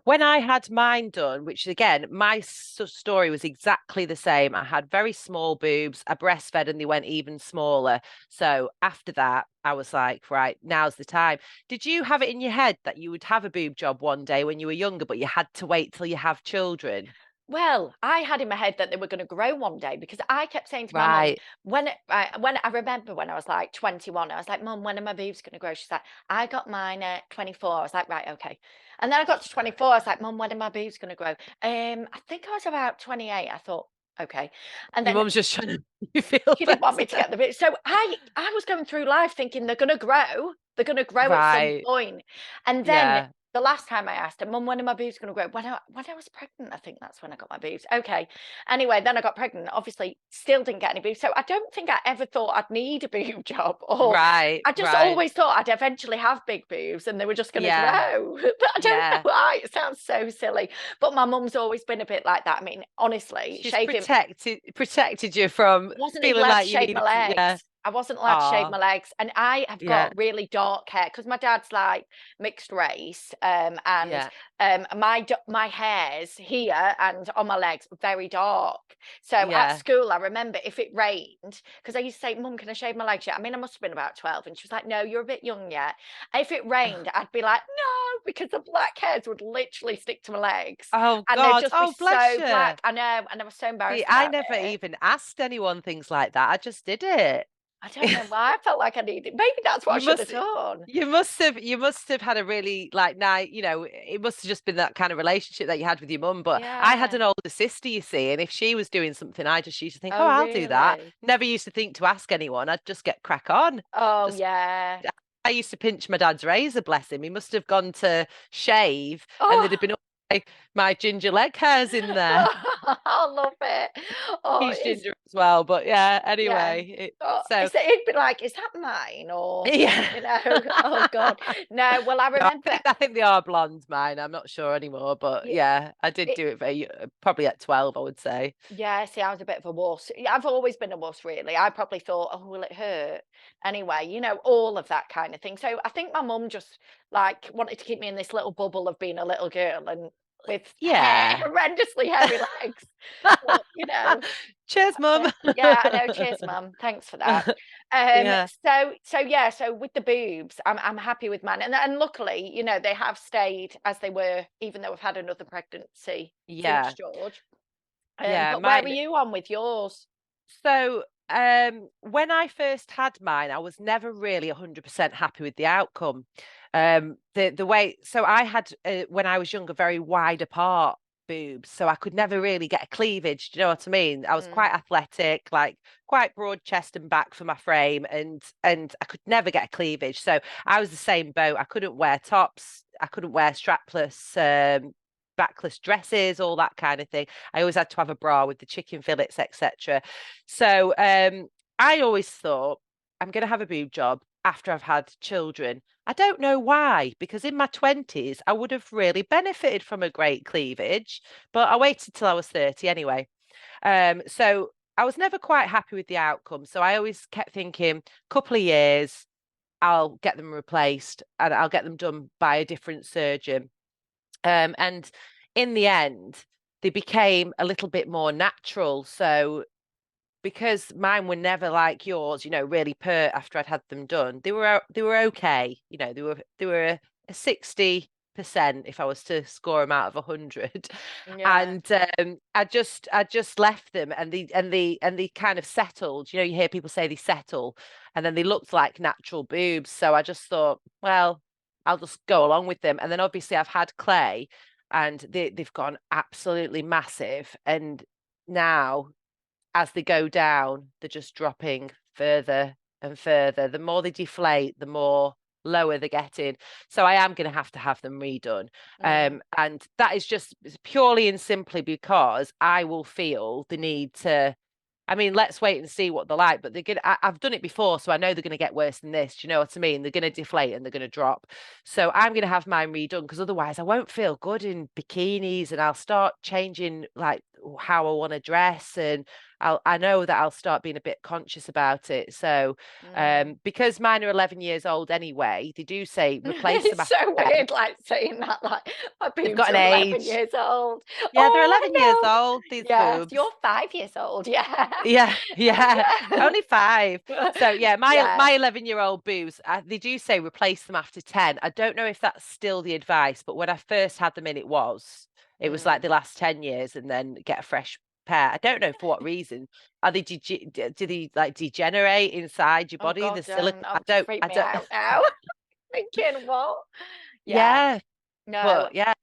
when I had mine done, which again, my story was exactly the same. I had very small boobs. I breastfed and they went even smaller. So after that, I was like, right, now's the time. Did you have it in your head that you would have a boob job one day when you were younger, but you had to wait till you have children? Well, I had in my head that they were going to grow one day because I kept saying to my mum Right. when I remember when I was like 21, I was like, "Mum, when are my boobs going to grow?" She's like, "I got mine at 24." I was like, "Right, okay." And then I got to 24. I was like, "Mum, when are my boobs going to grow?" I think I was about 28. I thought, okay, and Your then mum's just trying to make you feel she didn't want me to better. get the boobs. So I was going through life thinking they're going to grow. They're going to grow at some Right. point. And then Yeah. the last time I asked her, Mum, when are my boobs going to grow? When I was pregnant, I think that's when I got my boobs. Okay. Anyway, then I got pregnant. Obviously, still didn't get any boobs. So I don't think I ever thought I'd need a boob job, or Right. I just Right. always thought I'd eventually have big boobs and they were just going to Yeah. grow. But I don't know Yeah. why. It sounds so silly. But my mum's always been a bit like that. I mean, honestly, She's shaving protected you from wasn't even feeling allowed to like you shave my needed to. Yeah. legs. I wasn't allowed to shave Ah. my legs, and I have Yeah. got really dark hair because my dad's like mixed race, and Yeah. my hairs here and on my legs are very dark. So at Yeah. school, I remember if it rained, because I used to say, "Mum, can I shave my legs yet?" I mean, I must have been about 12, and she was like, "No, you're a bit young yet." And if it rained, I'd be like, "No," because the black hairs would literally stick to my legs, Oh and they'd God. just be Oh bless so you. black. I know, and I was so See, embarrassed I about never it. even asked anyone things like that. I just did it. I don't know why I felt like I needed. Maybe that's what I You should have must done. you must have had a really like nice, it must have just been that kind of relationship that you had with your mum. But I had Yeah. an older sister, you see, and if she was doing something, I just used to think, oh, Oh, I'll do that. really? Never used to think to ask anyone. I'd just get crack on. Oh, Just yeah. I used to pinch my dad's razor, bless him. He must have gone to shave and there'd have Oh, been all my ginger leg hairs in there. I love it. Oh, He's ginger as well, but yeah, yeah. anyway. Oh, So it'd be like, is that mine? Or, yeah. oh God. No, well, I No, remember I think they are blonde, mine. I'm not sure anymore, but y- yeah, I did it, do it very probably at 12, I would say. yeah, see, I was a bit of a wuss. Yeah, I've always been a wuss, really. I probably thought, oh, will it hurt? Anyway, all of that kind of thing. So I think my mum just like wanted to keep me in this little bubble of being a little girl and with hair, Yeah. horrendously hairy legs. But, Cheers, mum. yeah, I know. Cheers, mum. Thanks for that. Um, Yeah. so yeah, so with the boobs, I'm happy with mine, and luckily, they have stayed as they were, even though I've had another pregnancy since Yeah. George. Yeah, But where were mine. you on with yours? So, when I first had mine, I was never really 100% happy with the outcome. The way, so I had when I was younger, very wide apart boobs, so I could never really get a cleavage. Do you know what I mean? I was Mm, quite athletic, like quite broad chest and back for my frame, and I could never get a cleavage. So I was the same boat. I couldn't wear tops. I couldn't wear strapless. Backless dresses, all that kind of thing. I always had to have a bra with the chicken fillets, etc. So I always thought I'm going to have a boob job after I've had children. I don't know why, because in my 20s, I would have really benefited from a great cleavage, but I waited till I was 30 anyway. So I was never quite happy with the outcome. So I always kept thinking, couple of years, I'll get them replaced and I'll get them done by a different surgeon. And in the end, they became a little bit more natural. So because mine were never like yours, really pert after I'd had them done, they were okay. They were a 60% if I was to score them out of 100. yeah. And I just left them and they kind of settled. You hear people say they settle and then they looked like natural boobs. So I just thought, well, I'll just go along with them. And then obviously I've had clay, and they've gone absolutely massive. And now, as they go down, they're just dropping further and further. The more they deflate, the more lower they're getting. So I am going to have them redone. And that is just purely and simply because I will feel the need to. I mean, let's wait and see what they're like. But they're gonna. I've done it before, so I know they're gonna get worse than this. Do you know what I mean? They're gonna deflate and they're gonna drop. So I'm gonna have mine redone, because otherwise I won't feel good in bikinis, and I'll start changing like how I want to dress, and I know that I'll start being a bit conscious about it. So because mine are 11 years old anyway, they do say replace them It's after so 10. weird, like saying that, like my They've boobs got an are 11 age. years old. Yeah, they're Oh, 11 years I know. old, these Yes, boobs. you're 5 years old. Yeah. Yeah, yeah, Yeah. only 5. So yeah, my Yeah. my 11-year-old boobs, they do say replace them after 10. I don't know if that's still the advice, but when I first had them in, it was like the last 10 years, and then get a fresh pair. I don't know for what reason. Are they do they like degenerate inside your Oh body? God, The don't. silicone. Oh, to freak I me don't. out now. Thinking what? Yeah. Yeah, No. but yeah,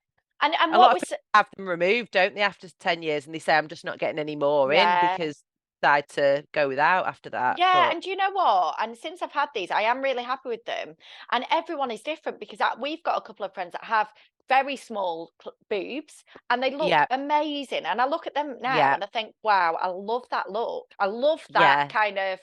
And a what lot of was people have them removed, don't they, after 10 years, and they say I'm just not getting any more in, yeah. because I decide to go without after that. Yeah, But and do you know what? And since I've had these, I am really happy with them. And everyone is different because we've got a couple of friends that have very small boobs and they look yeah, amazing. And I look at them now yeah, and I think, wow, I love that look. I love that yeah. kind of,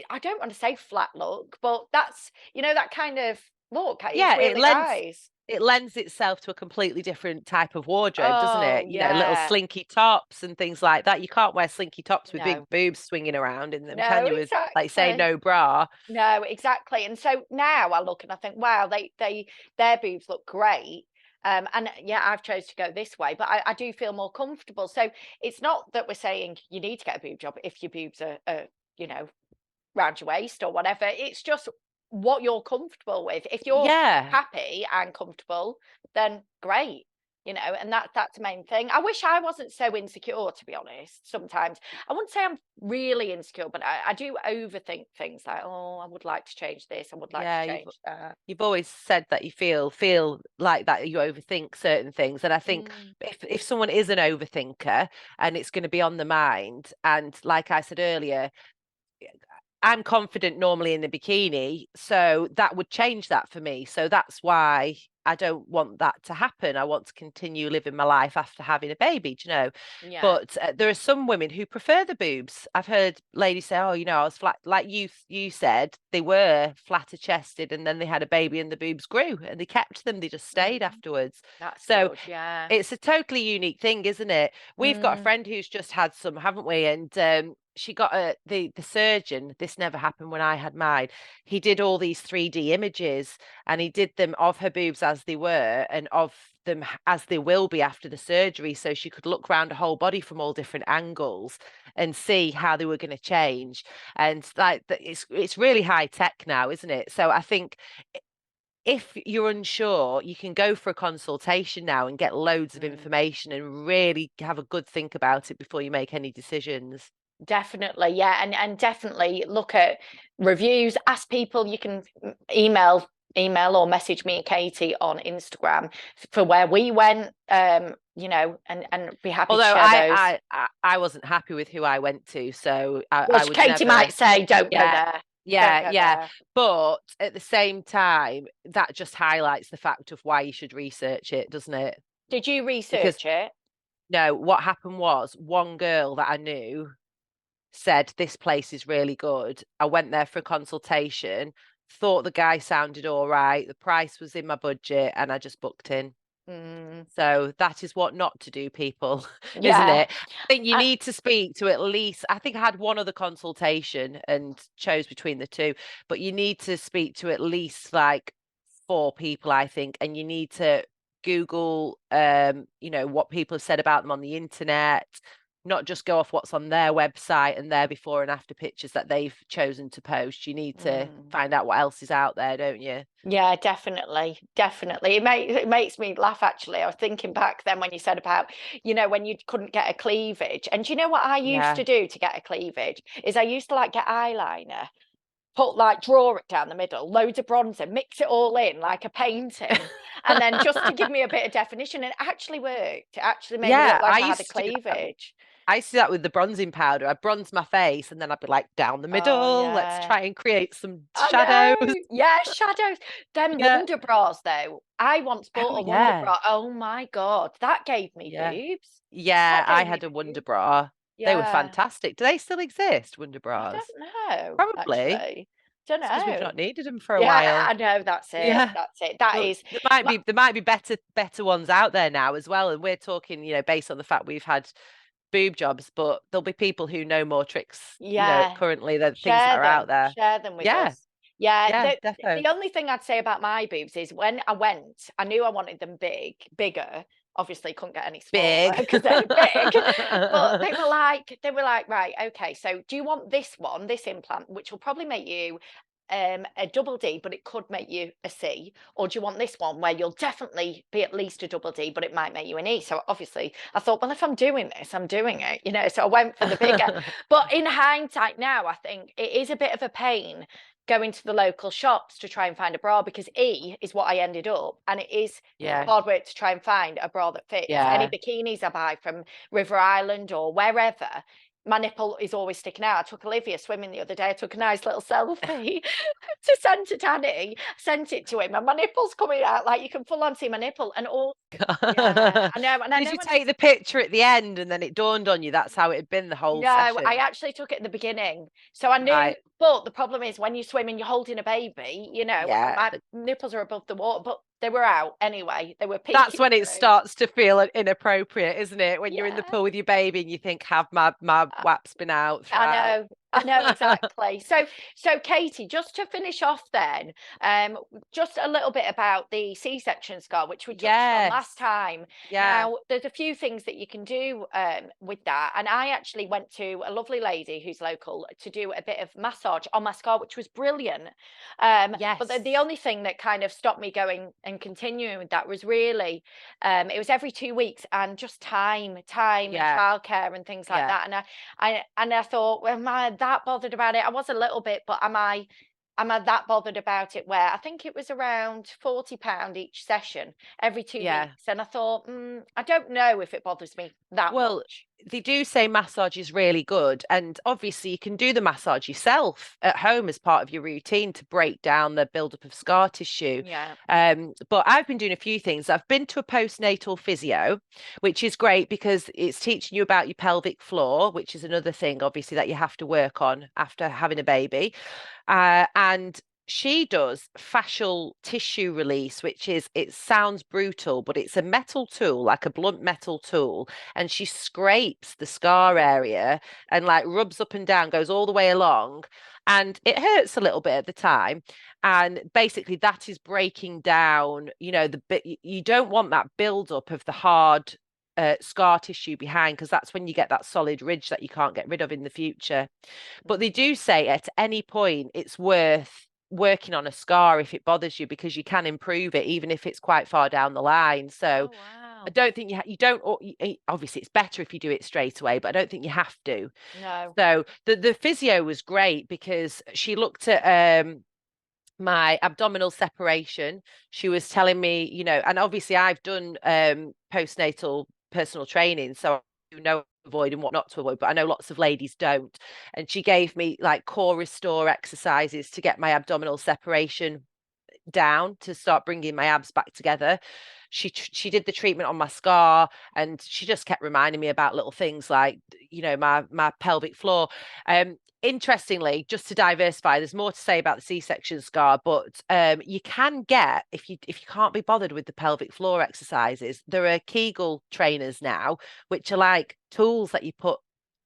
I don't want to say flat look, but that's, that kind of look. It's Yeah, it really lends nice. it lends itself to a completely different type of wardrobe, doesn't Oh, it? Little yeah. slinky tops and things like that. You can't wear slinky tops with big No, boobs swinging around in them, can no, you? With, like, say, exactly. no bra. No, exactly. And so now I look and I think, wow, their boobs look great. And yeah, I've chose to go this way, but I do feel more comfortable. So it's not that we're saying you need to get a boob job if your boobs are you know, round your waist or whatever. It's just what you're comfortable with. If you're Yeah, happy and comfortable, then great. And that's the main thing. I wish I wasn't so insecure, to be honest. Sometimes I wouldn't say I'm really insecure, but I do overthink things like, oh, I would like to change this, I would like to yeah. You've change that. you've always said that you feel like that, you overthink certain things, and I think Mm, if someone is an overthinker, and it's going to be on the mind, and like I said earlier, I'm confident normally in the bikini, so that would change that for me. So that's why I don't want that to happen. I want to continue living my life after having a baby, do you know? yeah. But there are some women who prefer the boobs. I've heard ladies say, "Oh, I was flat," like you said, they were flatter chested, and then they had a baby, and the boobs grew, and they kept them. They just stayed Mm, afterwards. that's So good. Yeah. it's a totally unique thing, isn't it? We've got a Mm, friend who's just had some, haven't we? And she got the surgeon. This never happened when I had mine. He did all these 3D images, and he did them of her boobs as they were, and of them as they will be after the surgery, so she could look around her whole body from all different angles and see how they were going to change. And like it's really high tech now, isn't it? So I think if you're unsure, you can go for a consultation now and get loads of mm. information and really have a good think about it before you make any decisions. Definitely, yeah, and definitely look at reviews. Ask people. You can email or message me and Katie on Instagram for where we went. And be happy to Although share those. I wasn't happy with who I went to, so Well, I would Katie might never. say, "Don't go Yeah, there. Don't yeah, go yeah. there." But at the same time, that just highlights the fact of why you should research it, doesn't it? Did you Because research it? no, what happened was one girl that I knew said this place is really good. I went there for a consultation, thought the guy sounded all right, the price was in my budget, and I just booked in. Mm, So that is what not to do, people, isn't yeah. it? I think you I, need to speak to at least, I think I had one other consultation and chose between the two, but you need to speak to at least like 4 people, I think, and you need to Google, what people have said about them on the internet, not just go off what's on their website and their before and after pictures that they've chosen to post. You need to mm. find out what else is out there, don't you? Yeah, definitely. Definitely. It makes me laugh actually. I was thinking back then when you said about, when you couldn't get a cleavage. And do you know what I used Yeah. to do to get a cleavage? Is I used to like get eyeliner put like draw it down the middle, loads of bronzer, mix it all in like a painting, and then just to give me a bit of definition. And it actually worked. It actually made me look Yeah, like I had a cleavage. I used to do that with the bronzing powder. I bronze my face and then I'd be like, down the Oh middle. Let's yeah. try and create some I shadows. know. Yeah, shadows. Them Yeah. Wonder Bras though. I once Oh bought a Wonder yeah. Bra. Oh my God, that gave me Yeah. boobs. Yeah, That I gave me had a Wonder boobs. Bra. They were Yeah. fantastic. Do they still exist, Wonder I Bras? don't know, Probably. actually. Don't It's because we've know. not needed them for a Yeah, while. I know. That's it. Yeah. That's it. That But is. there might be better ones out there now as well. And we're talking, based on the fact we've had boob jobs, but there'll be people who know more tricks, Yeah, currently than things that are out there. share them with Yeah, us. Yeah, yeah, the defo. only thing I'd say about my boobs is when I went, I knew I wanted them bigger. Obviously, couldn't get any smaller Big. because they're big. But they were like, right, okay. So do you want this one, this implant, which will probably make you a double D, but it could make you a C, or do you want this one where you'll definitely be at least a double D, but it might make you an E? So obviously, I thought, well, if I'm doing this, I'm doing it. So I went for the bigger. But in hindsight now, I think it is a bit of a pain going to the local shops to try and find a bra because E is what I ended up, and it is Yeah, hard work to try and find a bra that fits. Any yeah. bikinis I buy from River Island or wherever, my nipple is always sticking out. I took Olivia swimming the other day. I took a nice little selfie to send to Danny, sent it to him, and my nipple's coming out like you can full on see my nipple and all. Yeah, I know, and I Did know you when take the picture at the end and then it dawned on you that's how it had been the whole no, I session? actually took it at the beginning. So I knew, Right. but the problem is when you swim and you're holding a baby, Yeah. my nipples are above the water, but they were out anyway. They were That's peeking when it through. starts to feel inappropriate, isn't it? When you're in the Yeah. pool with your baby and you think, have my WAP's been out I throughout? know, I know exactly. So Katie, just to finish off then, just a little bit about the C-section scar, which we touched on last Yes. time. Yeah. Now, there's a few things that you can do with that, and I actually went to a lovely lady who's local to do a bit of massage on my scar, which was brilliant. But the Yes. only thing that kind of stopped me going and continuing with that was really, it was every 2 weeks and just time and Yeah. childcare and things like Yeah. that. And I thought, well, am I that bothered about it? I was a little bit, but am I that bothered about it? Where I think it was around £40 each session every two Yeah. weeks, and I thought, I don't know if it bothers me that Well, much. they do say massage is really good. And obviously, you can do the massage yourself at home as part of your routine to break down the buildup of scar tissue. Yeah. But I've been doing a few things. I've been to a postnatal physio, which is great because it's teaching you about your pelvic floor, which is another thing, obviously, that you have to work on after having a baby. And she does fascial tissue release, which is, it sounds brutal, but it's a metal tool, like a blunt metal tool. And she scrapes the scar area and like rubs up and down, goes all the way along. And it hurts a little bit at the time. And basically, that is breaking down, the bit you don't want that buildup of the hard scar tissue behind, because that's when you get that solid ridge that you can't get rid of in the future. But they do say at any point it's worth working on a scar if it bothers you, because you can improve it even if it's quite far down the line. So Oh I wow. don't think you don't, obviously it's better if you do it straight away, but I don't think you have to. No. So the physio was great because she looked at my abdominal separation. She was telling me, and obviously I've done postnatal personal training, so I know what to avoid and what not to avoid, but I know lots of ladies don't. And she gave me like core restore exercises to get my abdominal separation down, to start bringing my abs back together. She did the treatment on my scar, and she just kept reminding me about little things like my pelvic floor. Interestingly, just to diversify, there's more to say about the C-section scar, but you can get, if you can't be bothered with the pelvic floor exercises, there are Kegel trainers now, which are like tools that you put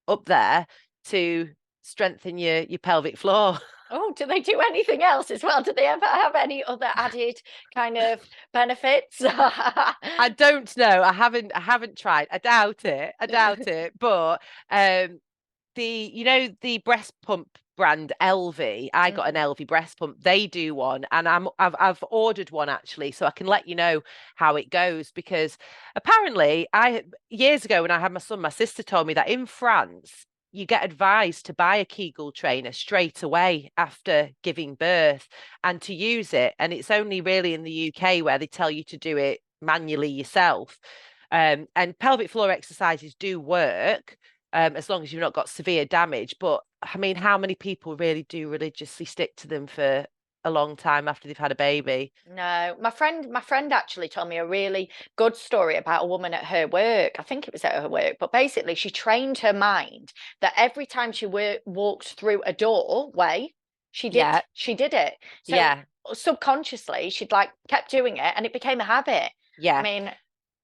up there to strengthen your pelvic floor. Oh, do they do anything else as well? Do they ever have any other added kind of benefits? I don't know. I haven't tried. I doubt it. I doubt it. But the breast pump brand LV, I got an Mm. LV breast pump. They do one, and I've ordered one actually, so I can let you know how it goes. Because apparently, I years ago when I had my son, my sister told me that in France you get advised to buy a Kegel trainer straight away after giving birth and to use it. And it's only really in the UK where they tell you to do it manually yourself. And pelvic floor exercises do work, as long as you've not got severe damage. But I mean, how many people really do religiously stick to them for a long time after they've had a baby? No, my friend actually told me a really good story about a woman at her work. I think it was at her work, but basically she trained her mind that every time she walked through a doorway, Yeah, she did it. So yeah, subconsciously she'd like kept doing it and it became a habit. I yeah. mean,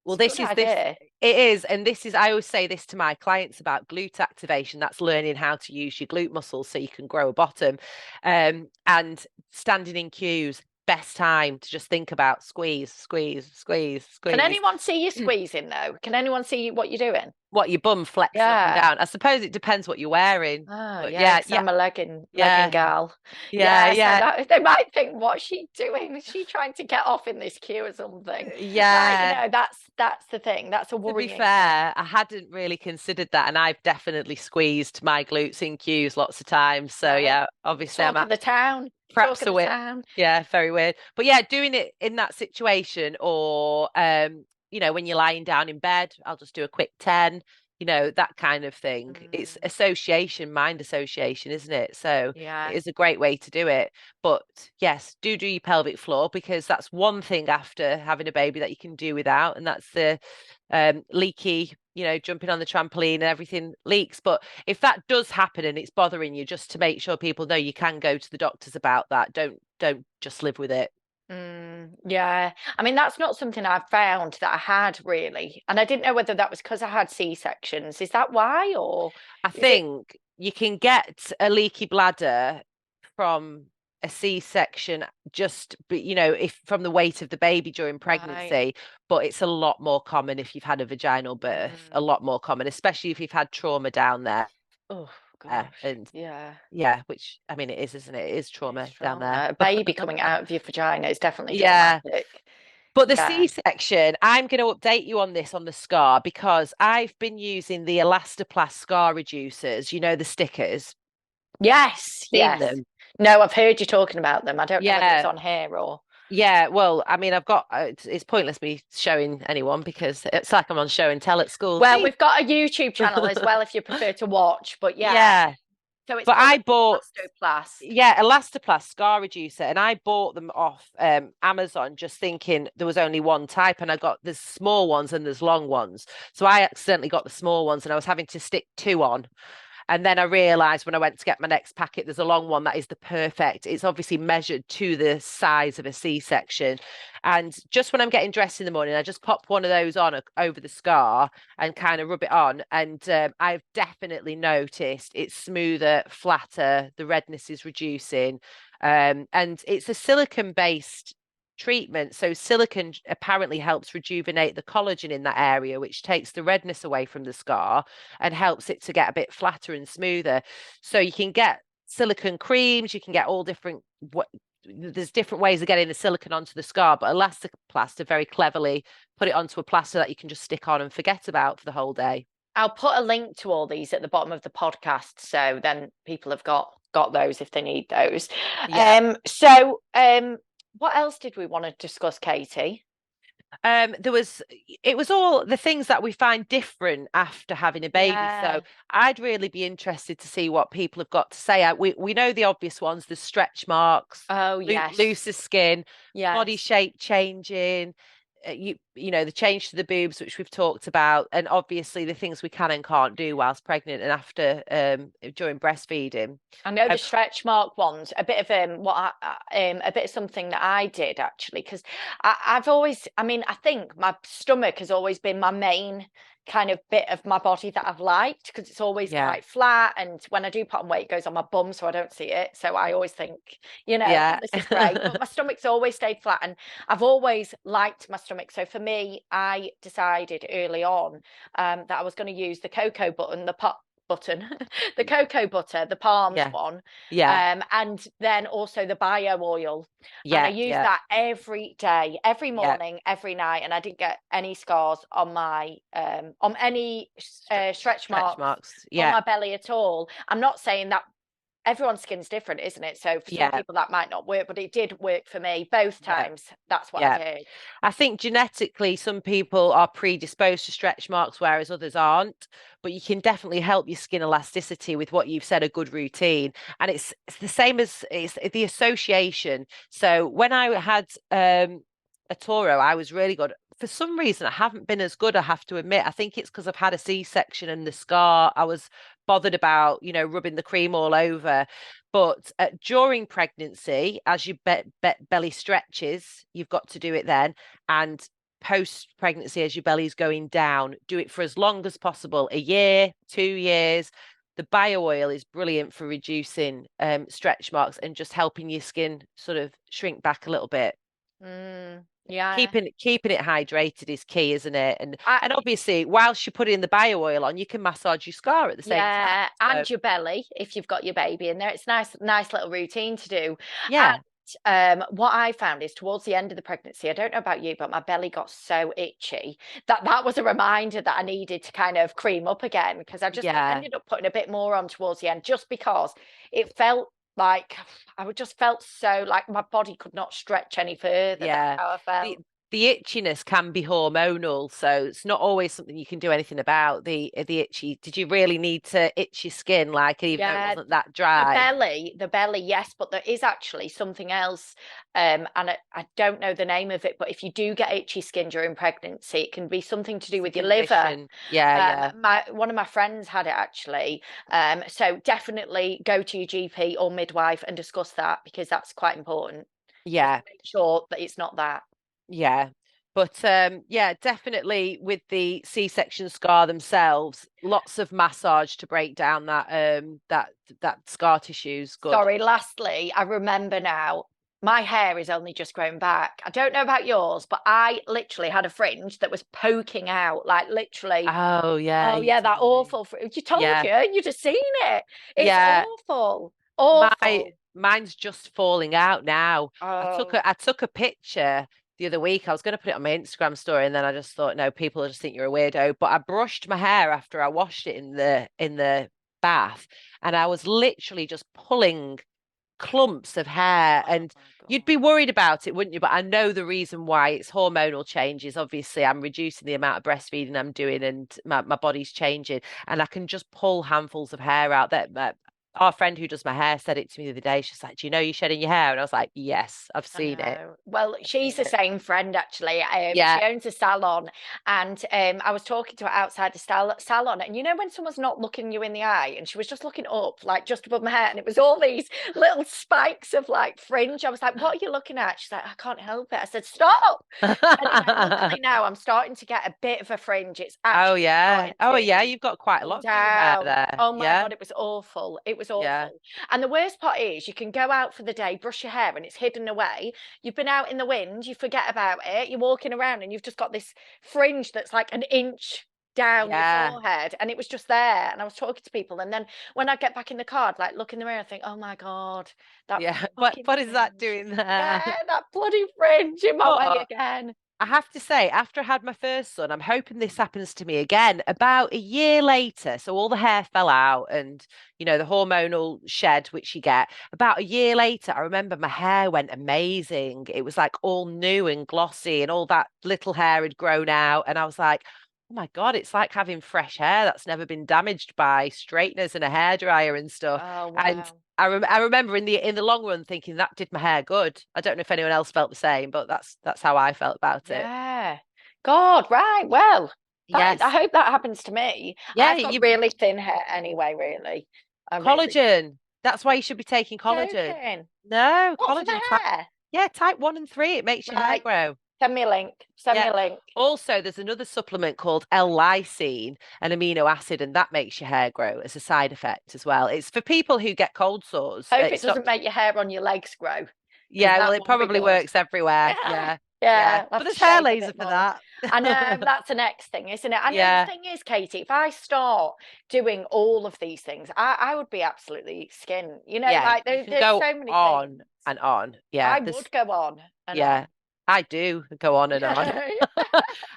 Well, it's a good this idea. it is, and this is, I always say this to my clients about glute activation. That's learning how to use your glute muscles so you can grow a bottom. And standing in queues, best time to just think about squeeze, squeeze, squeeze, Can squeeze. anyone see you squeezing though? Can anyone see what you're doing? What, your bum flexing up and Yeah. down. I suppose it depends what you're wearing. Oh But yeah, yeah, because yeah, I'm a legging yeah, gal. yeah, Yeah, so yeah, that they might think, what's she doing? Is she trying to get off in this queue or something? Like, yeah. that's the thing. That's a To be worrying thing. fair, I hadn't really considered that, and I've definitely squeezed my glutes in queues lots of times. So No, yeah, obviously I'm talk at of the town. Talk perhaps of a the bit, town. yeah, very weird. But yeah, doing it in that situation, or when you're lying down in bed, I'll just do a quick 10, that kind of thing. It's Mm, association, mind association, isn't it? So it yeah. is a great way to do it. But yes, do your pelvic floor, because that's one thing after having a baby that you can do without, and that's the leaky, jumping on the trampoline and everything leaks. But if that does happen and it's bothering you, just to make sure people know, you can go to the doctors about that. Don't just live with it. Yeah. I mean, that's not something I've found that I had really. And I didn't know whether that was because I had C-sections. Is that why, or I is it think you can get a leaky bladder from a C-section, just, but if from the weight of the baby during right? pregnancy, but it's a lot more common if you've had a vaginal birth, a Mm. lot more common, especially if you've had trauma down there. Oh gosh. And Yeah. yeah, which I mean, it is, isn't it? It is It's trauma down there. trauma. A baby coming out of your vagina is definitely Yeah. traumatic. But the Yeah. C-section, I'm going to update you on this on the scar, because I've been using the Elastoplast scar reducers, the stickers. Yes, Seen yes. them? No, I've heard you talking about them. I don't know whether it's Yeah. on here or. Yeah. Well, I mean, I've got, it's pointless me showing anyone, because it's like I'm on show and tell at school. Well, See? we've got a YouTube channel as well if you prefer to watch. But yeah, Yeah. so it's But called I bought, Elastoplast. yeah, Elastoplast scar reducer, and I bought them off Amazon, just thinking there was only one type, and there's small ones and there's long ones. So I accidentally got the small ones, and I was having to stick two on. And then I realized when I went to get my next packet, there's a long one that is the perfect. It's obviously measured to the size of a C-section. And just when I'm getting dressed in the morning, I just pop one of those on over the scar and kind of rub it on. And I've definitely noticed it's smoother, flatter, the redness is reducing. And it's a silicon based treatment. So silicon apparently helps rejuvenate the collagen in that area, which takes the redness away from the scar and helps it to get a bit flatter and smoother. So you can get silicone creams, you can get all different there's different ways of getting the silicone onto the scar, but Elastoplast very cleverly put it onto a plaster that you can just stick on and forget about for the whole day. I'll put a link to all these at the bottom of the podcast, so then people have got those if they need those. Yeah. What else did we want to discuss, Katie? There was It was all the things that we find different after having a baby. So Yeah. I'd really be interested to see what people have got to say. We know the obvious ones: the stretch marks, Oh yes. looser skin, body Yes. shape changing, the change to the boobs, which we've talked about, and obviously the things we can and can't do whilst pregnant and after during breastfeeding. I know the Um, stretch mark ones. A bit of a bit of something that I did actually, because I've always, I mean, I think my stomach has always been my main kind of bit of my body that I've liked because it's always yeah, quite flat, and when I do put on weight, it goes on my bum, so I don't see it. So I always think, oh, yeah. this is great. But my stomach's always stayed flat, and I've always liked my stomach. So for me, I decided early on that I was going to use the cocoa button, the button, the cocoa butter, the Palms Yeah. one, Yeah. and then also the bio oil. And I Yeah. use Yeah. that every day, every Yeah. morning, every night, and I didn't get any scars on my on any stretch Stretch marks marks. on Yeah. my belly at all. I'm not saying that everyone's skin's different, isn't it? So for some Yeah. people that might not work, but it did work for me both Yeah. times. That's what I Yeah. did. I think genetically, some people are predisposed to stretch marks, whereas others aren't. But you can definitely help your skin elasticity with what you've said, a good routine. And it's the same as it's the association. So when I had a Toro, I was really good. For some reason, I haven't been as good, I have to admit. I think it's because I've had a C-section and the scar. I was bothered about, rubbing the cream all over. But during pregnancy, as your belly stretches, you've got to do it then. And post pregnancy, as your belly's going down, do it for as long as possible, a year, 2 years. The bio oil is brilliant for reducing stretch marks and just helping your skin sort of shrink back a little bit. Yeah. Keeping it hydrated is key, isn't it? And I, and obviously, whilst you're putting the bio oil on, you can massage your scar at the same time. yeah, So and your belly if you've got your baby in there. It's nice little routine to do. yeah, And what I found is towards the end of the pregnancy, I don't know about you, but my belly got so itchy that was a reminder that I needed to kind of cream up again because I yeah, ended up putting a bit more on towards the end just because it felt like just felt so like my body could not stretch any further. That's yeah. how I The felt. the itchiness can be hormonal, so it's not always something you can do anything about. The itchy. Did you really need to itch your skin, like even though it Yeah, wasn't that dry? the belly, yes, but there is actually something else, and I don't know the name of it, but if you do get itchy skin during pregnancy, it can be something to do It's a with your liver. condition. Yeah, yeah, My one of my friends had it actually, so definitely go to your GP or midwife and discuss that because that's quite important. Just yeah. to make sure that it's not that. Yeah. But yeah, definitely with the C-section scar themselves, lots of massage to break down that scar tissue's good. Sorry, lastly, I remember now. My hair is only just growing back. I don't know about yours, but I literally had a fringe that was poking out, like literally. Oh yeah, Oh you yeah, that told me. awful fringe. You told Yeah. you, you'd have seen it. It's Yeah. awful, My awful. mine's just falling out now. Oh, I took a picture the other week. I was going to put it on my Instagram story, and then I just thought, no, people will just think you're a weirdo. But I brushed my hair after I washed it in the bath, and I was literally just pulling clumps of hair. oh And my you'd God. be worried about it, wouldn't you? But I know the reason why. It's hormonal changes. Obviously, I'm reducing the amount of breastfeeding I'm doing, and my body's changing, and I can just pull handfuls of hair out. That our friend who does my hair said it to me the other day. She's like, "Do you know you're shedding your hair?" And I was like, "Yes, I've I seen it. know. Well, I've she's seen the it." same friend actually. She Yeah, owns a salon, and I was talking to her outside the salon, and you know when someone's not looking you in the eye, and she was just looking up, like just above my head, and it was all these little spikes of like fringe. I was like, "What are you looking at?" She's like, "I can't help it." I said, "Stop." Anyway, luckily now I'm starting to get a bit of a fringe. It's Oh actually yeah. starting Oh to yeah. You've got quite a come lot of new hair down. there. Oh my Yeah. God, it was awful. It was Yeah. awful. And the worst part is you can go out for the day, brush your hair, and it's hidden away. You've been out in the wind, you forget about it. You're walking around and you've just got this fringe that's like an inch down your Yeah. forehead, and it was just there. And I was talking to people, and then when I get back in the car, I'd like look in the mirror and think, oh my God, that Yeah. fucking What is that fringe. doing there? Yeah, that bloody fringe in my way But again. I have to say, after I had my first son, I'm hoping this happens to me again about a year later. So all the hair fell out and, the hormonal shed, which you get. About a year later, I remember my hair went amazing. It was like all new and glossy and all that little hair had grown out. And I was like, oh my God, it's like having fresh hair that's never been damaged by straighteners and a hairdryer and stuff. Oh And wow. I remember in the long run thinking that did my hair good. I don't know if anyone else felt the same, but that's how I felt about it. Yeah. God, right. Well, I Yes. hope that happens to me. Yeah, I've got you really thin hair anyway, really. I really collagen. That's why you should be taking collagen. joking. No, What for the collagen type. hair? Yeah, type 1 and 3. It makes your hair Right. grow. Send me a link. Send me Yeah. a link. Also, there's another supplement called L-lysine, an amino acid, and that makes your hair grow as a side effect as well. It's for people who get cold sores. Hope it It's not. doesn't make your hair on your legs grow, because Yeah, well, that it won't be probably good. works everywhere. Yeah. Yeah, Yeah, I'll but have to there's hair shave a laser bit for more. that. I know that's the next thing, isn't it? I know the Yeah, thing is, Katie, if I start doing all of these things, I would be absolutely skinned. yeah, Like you can there's go so many things. on and on. Yeah, I there's would go on and on. yeah, I do go on and on. Yeah,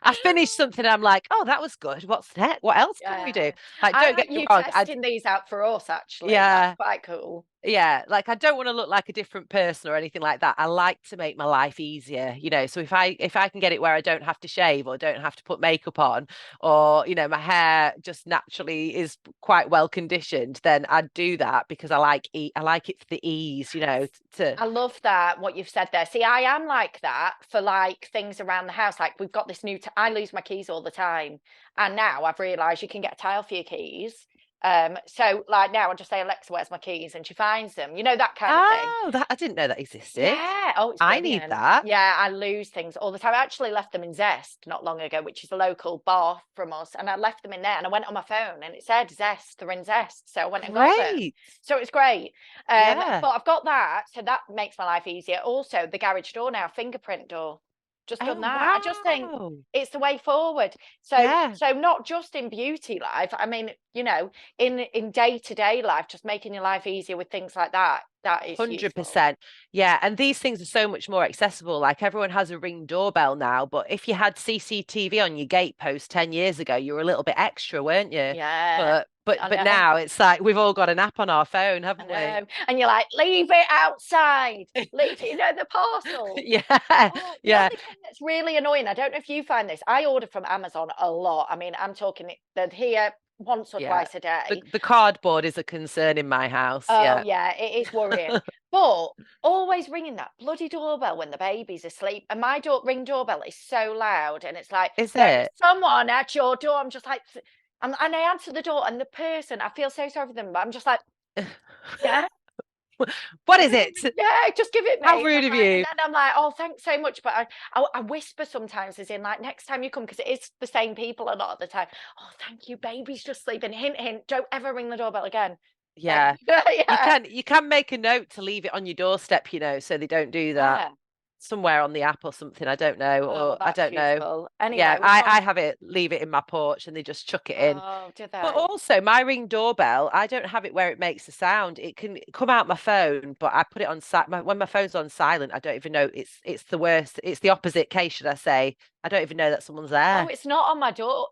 I finish something, I'm like, oh, that was good. What's next? What else can we do? yeah. Like, I don't like get me you wrong. testing these out for us, actually. That's Yeah, quite cool. yeah, like I don't want to look like a different person or anything like that. I like to make my life easier, so if I can get it where I don't have to shave or don't have to put makeup on, or my hair just naturally is quite well conditioned, then I'd do that because I like it for the ease, to I love that what you've said there. See, I am like that for like things around the house. Like we've got this new, I lose my keys all the time, and now I've realised you can get a tile for your keys. So like now I just say, Alexa, where's my keys? And she finds them. That kind of thing. Oh, that I didn't know that existed. Yeah. Oh, it's I need brilliant. that. Yeah, I lose things all the time. I actually left them in Zest not long ago, which is a local bar from us. And I left them in there and I went on my phone and it said Zest, they're in Zest. So I went and got them. Great. So it's great. Yeah. But I've got that. So that makes my life easier. Also, the garage door now, fingerprint door. Just done Oh, that. I just think wow. it's the way forward. So Yeah. so not just in beauty life. I mean, in day-to-day life, just making your life easier with things like that. That is useful. 100%. Yeah. And these things are so much more accessible. Like everyone has a Ring doorbell now, but if you had CCTV on your gatepost 10 years ago, you were a little bit extra, weren't you? Yeah, But but I but know. now it's like we've all got an app on our phone, I haven't we? know. And you're like, leave it outside. Leave it, the parcel. Yeah. Oh, the Yeah. only thing that's really annoying, I don't know if you find this. I order from Amazon a lot. I mean, I'm talking they're here once or Yeah. twice a The day. the cardboard is a concern in my house. Oh Yeah. yeah, it is worrying. But always ringing that bloody doorbell when the baby's asleep. And my Ring doorbell is so loud, and it's like Is there is it? someone at your door. I'm just like, and I answer the door, and the person, I feel so sorry for them, but I'm just like, yeah. What is it? Yeah, just give it How me. rude I'm of like, and you. then I'm like, oh, thanks so much. But I whisper sometimes, as in like next time you come, because it is the same people a lot of the time. Oh, thank you, baby's just sleeping. Hint, hint. Don't ever ring the doorbell again. Yeah. You Yeah, can you can make a note to leave it on your doorstep, so they don't do that. yeah. Somewhere on the app or something. I don't know, Oh, well, or I that's don't know. useful. Anyway, Yeah, we've I gone. have it, leave it in my porch, and they just chuck it in. Oh, do But they? also, my Ring doorbell, I don't have it where it makes a sound. It can come out my phone, but I put it on when my phone's on silent. I don't even know. It's the worst. It's the opposite case, should I say? I don't even know that someone's Oh, there. it's not on my door.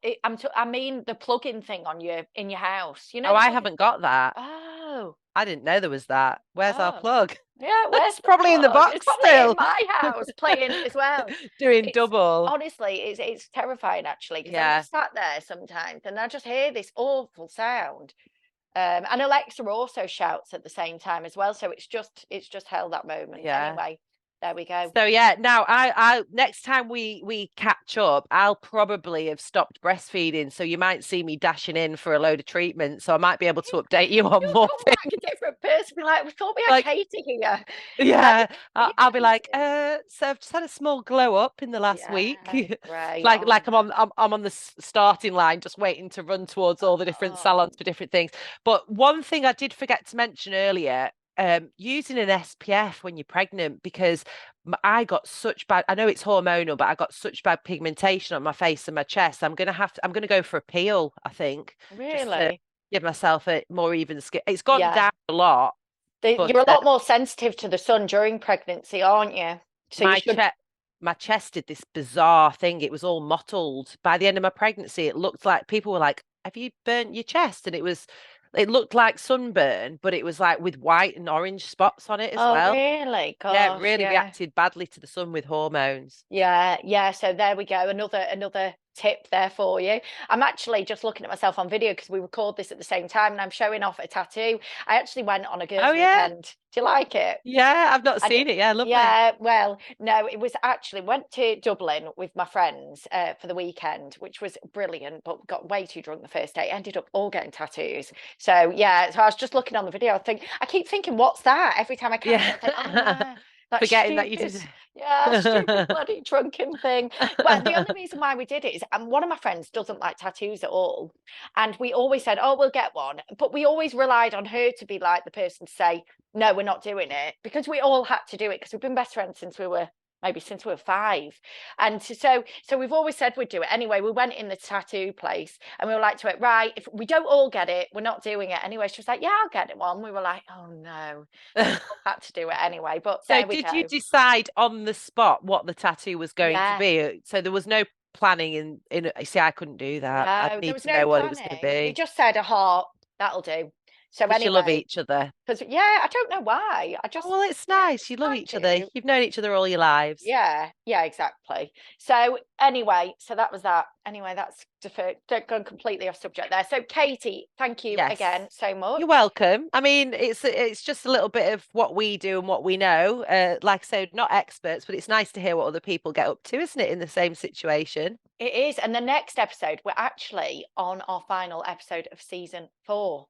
I mean the plug-in thing on your in your house. You know Oh, the I plug-in. haven't got that. Oh, I didn't know there was that. Where's our oh. plug? Yeah, where's It's the probably in the plug? It's box probably in still. my house playing as well. Doing It's double. honestly, it's terrifying actually, because I'm Yeah. just sat there sometimes and I just hear this awful sound. And Alexa also shouts at the same time as well. So it's just hell that moment. Yeah. Anyway, there we go. So yeah, now I next time we catch up, I'll probably have stopped breastfeeding. So you might see me dashing in for a load of treatment. So I might be able to update you on You'll more come back things. a different person. Be like, we thought we had Like, Katie here. Like, yeah, you I'll be like, know, so I've just had a small glow up in the last yeah, week. great. like Oh like I'm no. on I'm on the starting line, just waiting to run towards all the different Oh, salons for different things. But one thing I did forget to mention earlier, using an SPF when you're pregnant, because I got such bad, I know it's hormonal, but I got such bad pigmentation on my face and my chest. I'm gonna go for a peel, I think, just to really? give myself a more even skin. It's gone Yeah. down a lot, but You're a lot more sensitive to the sun during pregnancy, aren't you? So you my should. chest my chest did this bizarre thing. It was all mottled. By the end of my pregnancy, it looked like people were like, "Have you burnt your chest?" And it looked like sunburn, but it was like with white and orange spots on it as Oh, well. really? Yeah, it Gosh, really yeah. reacted badly to the sun with hormones. Yeah, yeah. So there we go. Another tip there for you. I'm actually just looking at myself on video because we record this at the same time and I'm showing off a tattoo. I actually went on a Oh girls' yeah, weekend. Do you like it? yeah. I've not I did. seen it. Yeah, lovely. Yeah, well, no, it was actually went to Dublin with my friends for the weekend, which was brilliant, but got way too drunk the first day. Ended up all getting tattoos. So yeah, so I was just looking on the video. I keep thinking, what's that? Every time I catch it, I think, oh Yeah. yeah, that Forgetting that you did. stupid, yeah, stupid bloody drunken thing. Well, the only reason why we did it is, one of my friends doesn't like tattoos at all, and we always said, oh, we'll get one, but we always relied on her to be like the person to say, no, we're not doing it, because we all had to do it because we've been best friends since we were maybe since we were 5. And so we've always said we'd do it. Anyway, we went in the tattoo place and we were like to it, right, if we don't all get it, we're not doing it. Anyway, she was like, yeah, I'll get it one. We were like, oh no. So we all had to do it anyway. But So there we did you go. decide on the spot what the tattoo was going to Yeah. be? So there was no planning in see, I couldn't do that. I'd No, there need was to no know what it was going to planning. We be. just said a heart, that'll do. So Because you love anyway, each other. because yeah, I don't know why. Oh, well, it's Yeah, nice. You love I each other. do. You've known each other all your lives. Yeah, yeah, exactly. So anyway, so that was that. Anyway, that's gone completely off subject there. So Katie, thank you Yes. again so You're much. welcome. I mean, it's just a little bit of what we do and what we know. Like I said, not experts, but it's nice to hear what other people get up to, isn't it, in the same situation? It is. And the next episode, we're actually on our final episode of season 4,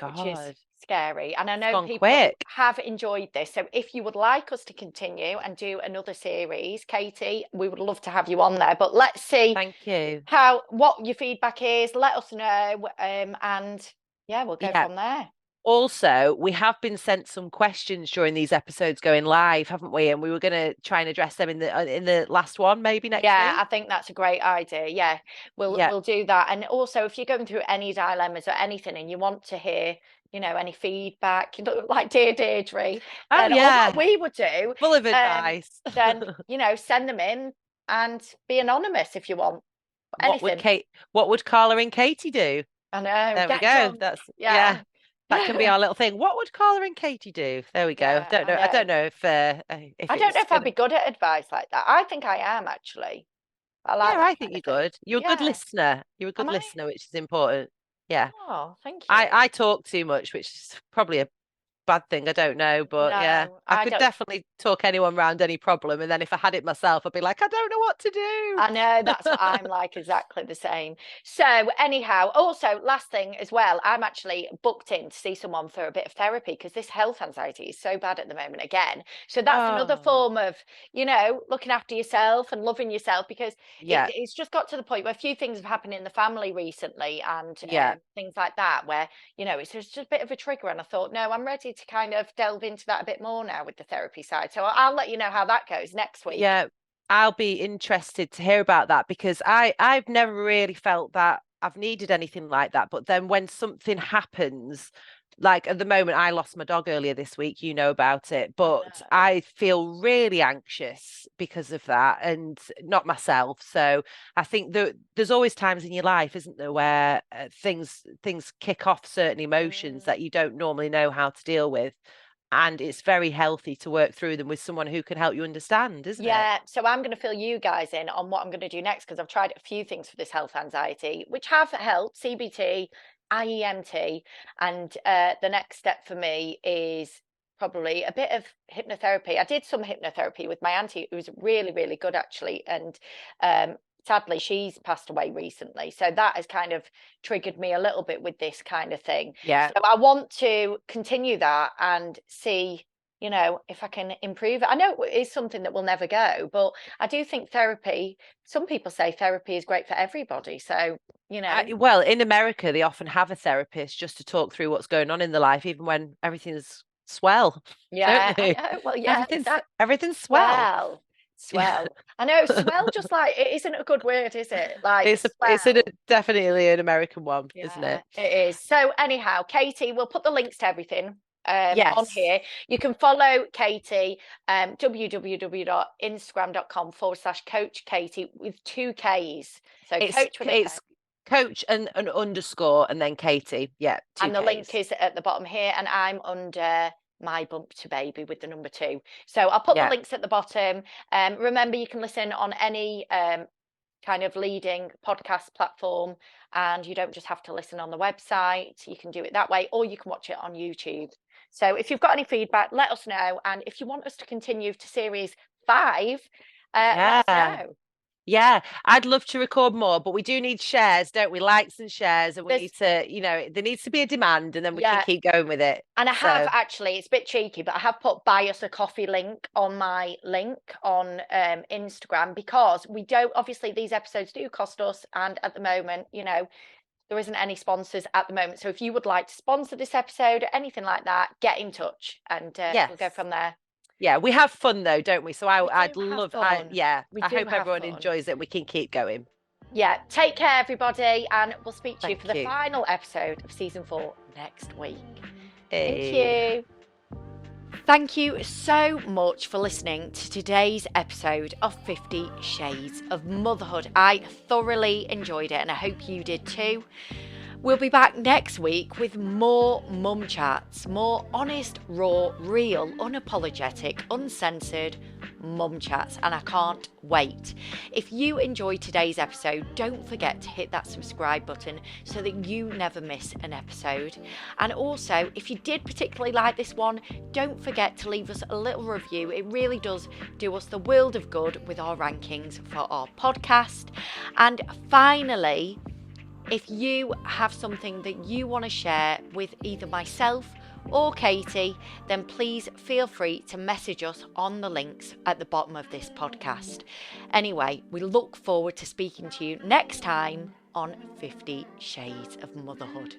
which is God, scary. And I it's know gone people quick. have enjoyed this. So if you would like us to continue and do another series, Katie, we would love to have you on there. But let's see Thank you. what your feedback is. Let us know. And yeah, we'll go Yeah. from there. Also, we have been sent some questions during these episodes going live, haven't we? And we were going to try and address them in the last one, maybe next Yeah, I week. think that's a great idea. Yeah, Yeah. we'll do that. And also, if you're going through any dilemmas or anything, and you want to hear, any feedback, like dear Deirdre, Oh then or what yeah. we would do, Full of um, advice. then send them in and be anonymous if you want What would anything. Kate, what would Carla and Katie do? I know, There we get go. drunk. That's Yeah, yeah. That can be our little thing. What would Carla and Katie do? There we go. yeah, Don't I know. I don't know. know if I don't know it's if I'd gonna. be good at advice like that. I think I am actually. I like Yeah, that I think kind you're of thing. good. You're a good Yeah, listener. You're a am good I? listener, which is important. Yeah. Oh, thank I you. talk too much, which is probably a bad thing. I don't know, but yeah, No, I I could don't. definitely talk anyone round any problem. And then if I had it myself, I'd be like, I don't know what to I know do. that's what I'm like, exactly the same. So, anyhow, also, last thing as well, I'm actually booked in to see someone for a bit of therapy because this health anxiety is so bad at the moment again. So, that's another Oh, form of, looking after yourself and loving yourself because yeah, it's just got to the point where a few things have happened in the family recently and yeah. things like that, where, it's just a bit of a trigger. And I thought, no, I'm ready to kind of delve into that a bit more now with the therapy side. So, I'll let you know how that goes next week. Yeah, I'll be interested to hear about that because I've never really felt that I've needed anything like that. But then when something happens, like at the moment, I lost my dog earlier this week, you know about it, Oh, but no. I feel really anxious because of that and not myself. So I think that there's always times in your life, isn't there, where things kick off certain emotions Mm. that you don't normally know how to deal with. And it's very healthy to work through them with someone who can help you understand, isn't it? Yeah, so I'm going to fill you guys in on what I'm going to do next because I've tried a few things for this health anxiety, which have helped CBT, IEMT, and the next step for me is probably a bit of hypnotherapy. I did some hypnotherapy with my auntie, who's really, really good actually, and sadly she's passed away recently. So that has kind of triggered me a little bit with this kind of thing. Yeah. So I want to continue that and see if I can improve it. I know it is something that will never go, but I do think therapy, some people say therapy is great for everybody. So, Well, in America, they often have a therapist just to talk through what's going on in their life, even when everything's swell, don't yeah, I they? know. Well, yeah, Everything's swell. swell, Yeah. swell. I know, swell, just like it isn't a good word, is it? Like It's swell. definitely an American one, isn't Yeah, it? it is. So anyhow, Katie, we'll put the links to everything on Yes. here. You can follow Katie, www.instagram.com/ coach Katie with 2 Ks. So coach with a K. It's coach and an underscore and then Katie. Yeah, two And the link Ks. is at the bottom here. And I'm under my bump to baby with the number 2. So I'll put the Yeah. links at the bottom. Remember, you can listen on any kind of leading podcast platform, and you don't just have to listen on the website. You can do it that way, or you can watch it on YouTube. So if you've got any feedback, let us know. And if you want us to continue to series 5, let us Yeah. know. Yeah, I'd love to record more, but we do need shares, don't we? Likes and shares, and we There's need to, there needs to be a demand, and then we can Yeah, keep going with it. and I have So, actually, it's a bit cheeky, but I have put buy us a coffee link on my link on Instagram because we don't, obviously, these episodes do cost us. And at the moment, there isn't any sponsors at the moment. So if you would like to sponsor this episode or anything like that, get in touch and we'll go yes. from there. Yeah, we have fun though, don't we? So I'd do have love, fun. We I do hope have everyone fun. enjoys it. We can keep going. Yeah, take care, everybody, and we'll speak to you for Thank the you. final episode of season 4 next week. Thank Hey. you. Thank you so much for listening to today's episode of 50 Shades of Motherhood. I thoroughly enjoyed it and I hope you did too. We'll be back next week with more mum chats, more honest, raw, real, unapologetic, uncensored mum chats, and I can't wait. If you enjoyed today's episode, don't forget to hit that subscribe button so that you never miss an episode. And also, if you did particularly like this one, don't forget to leave us a little review. It really does do us the world of good with our rankings for our podcast. And finally, if you have something that you want to share with either myself or Katie, then please feel free to message us on the links at the bottom of this podcast. Anyway, we look forward to speaking to you next time on 50 Shades of Motherhood.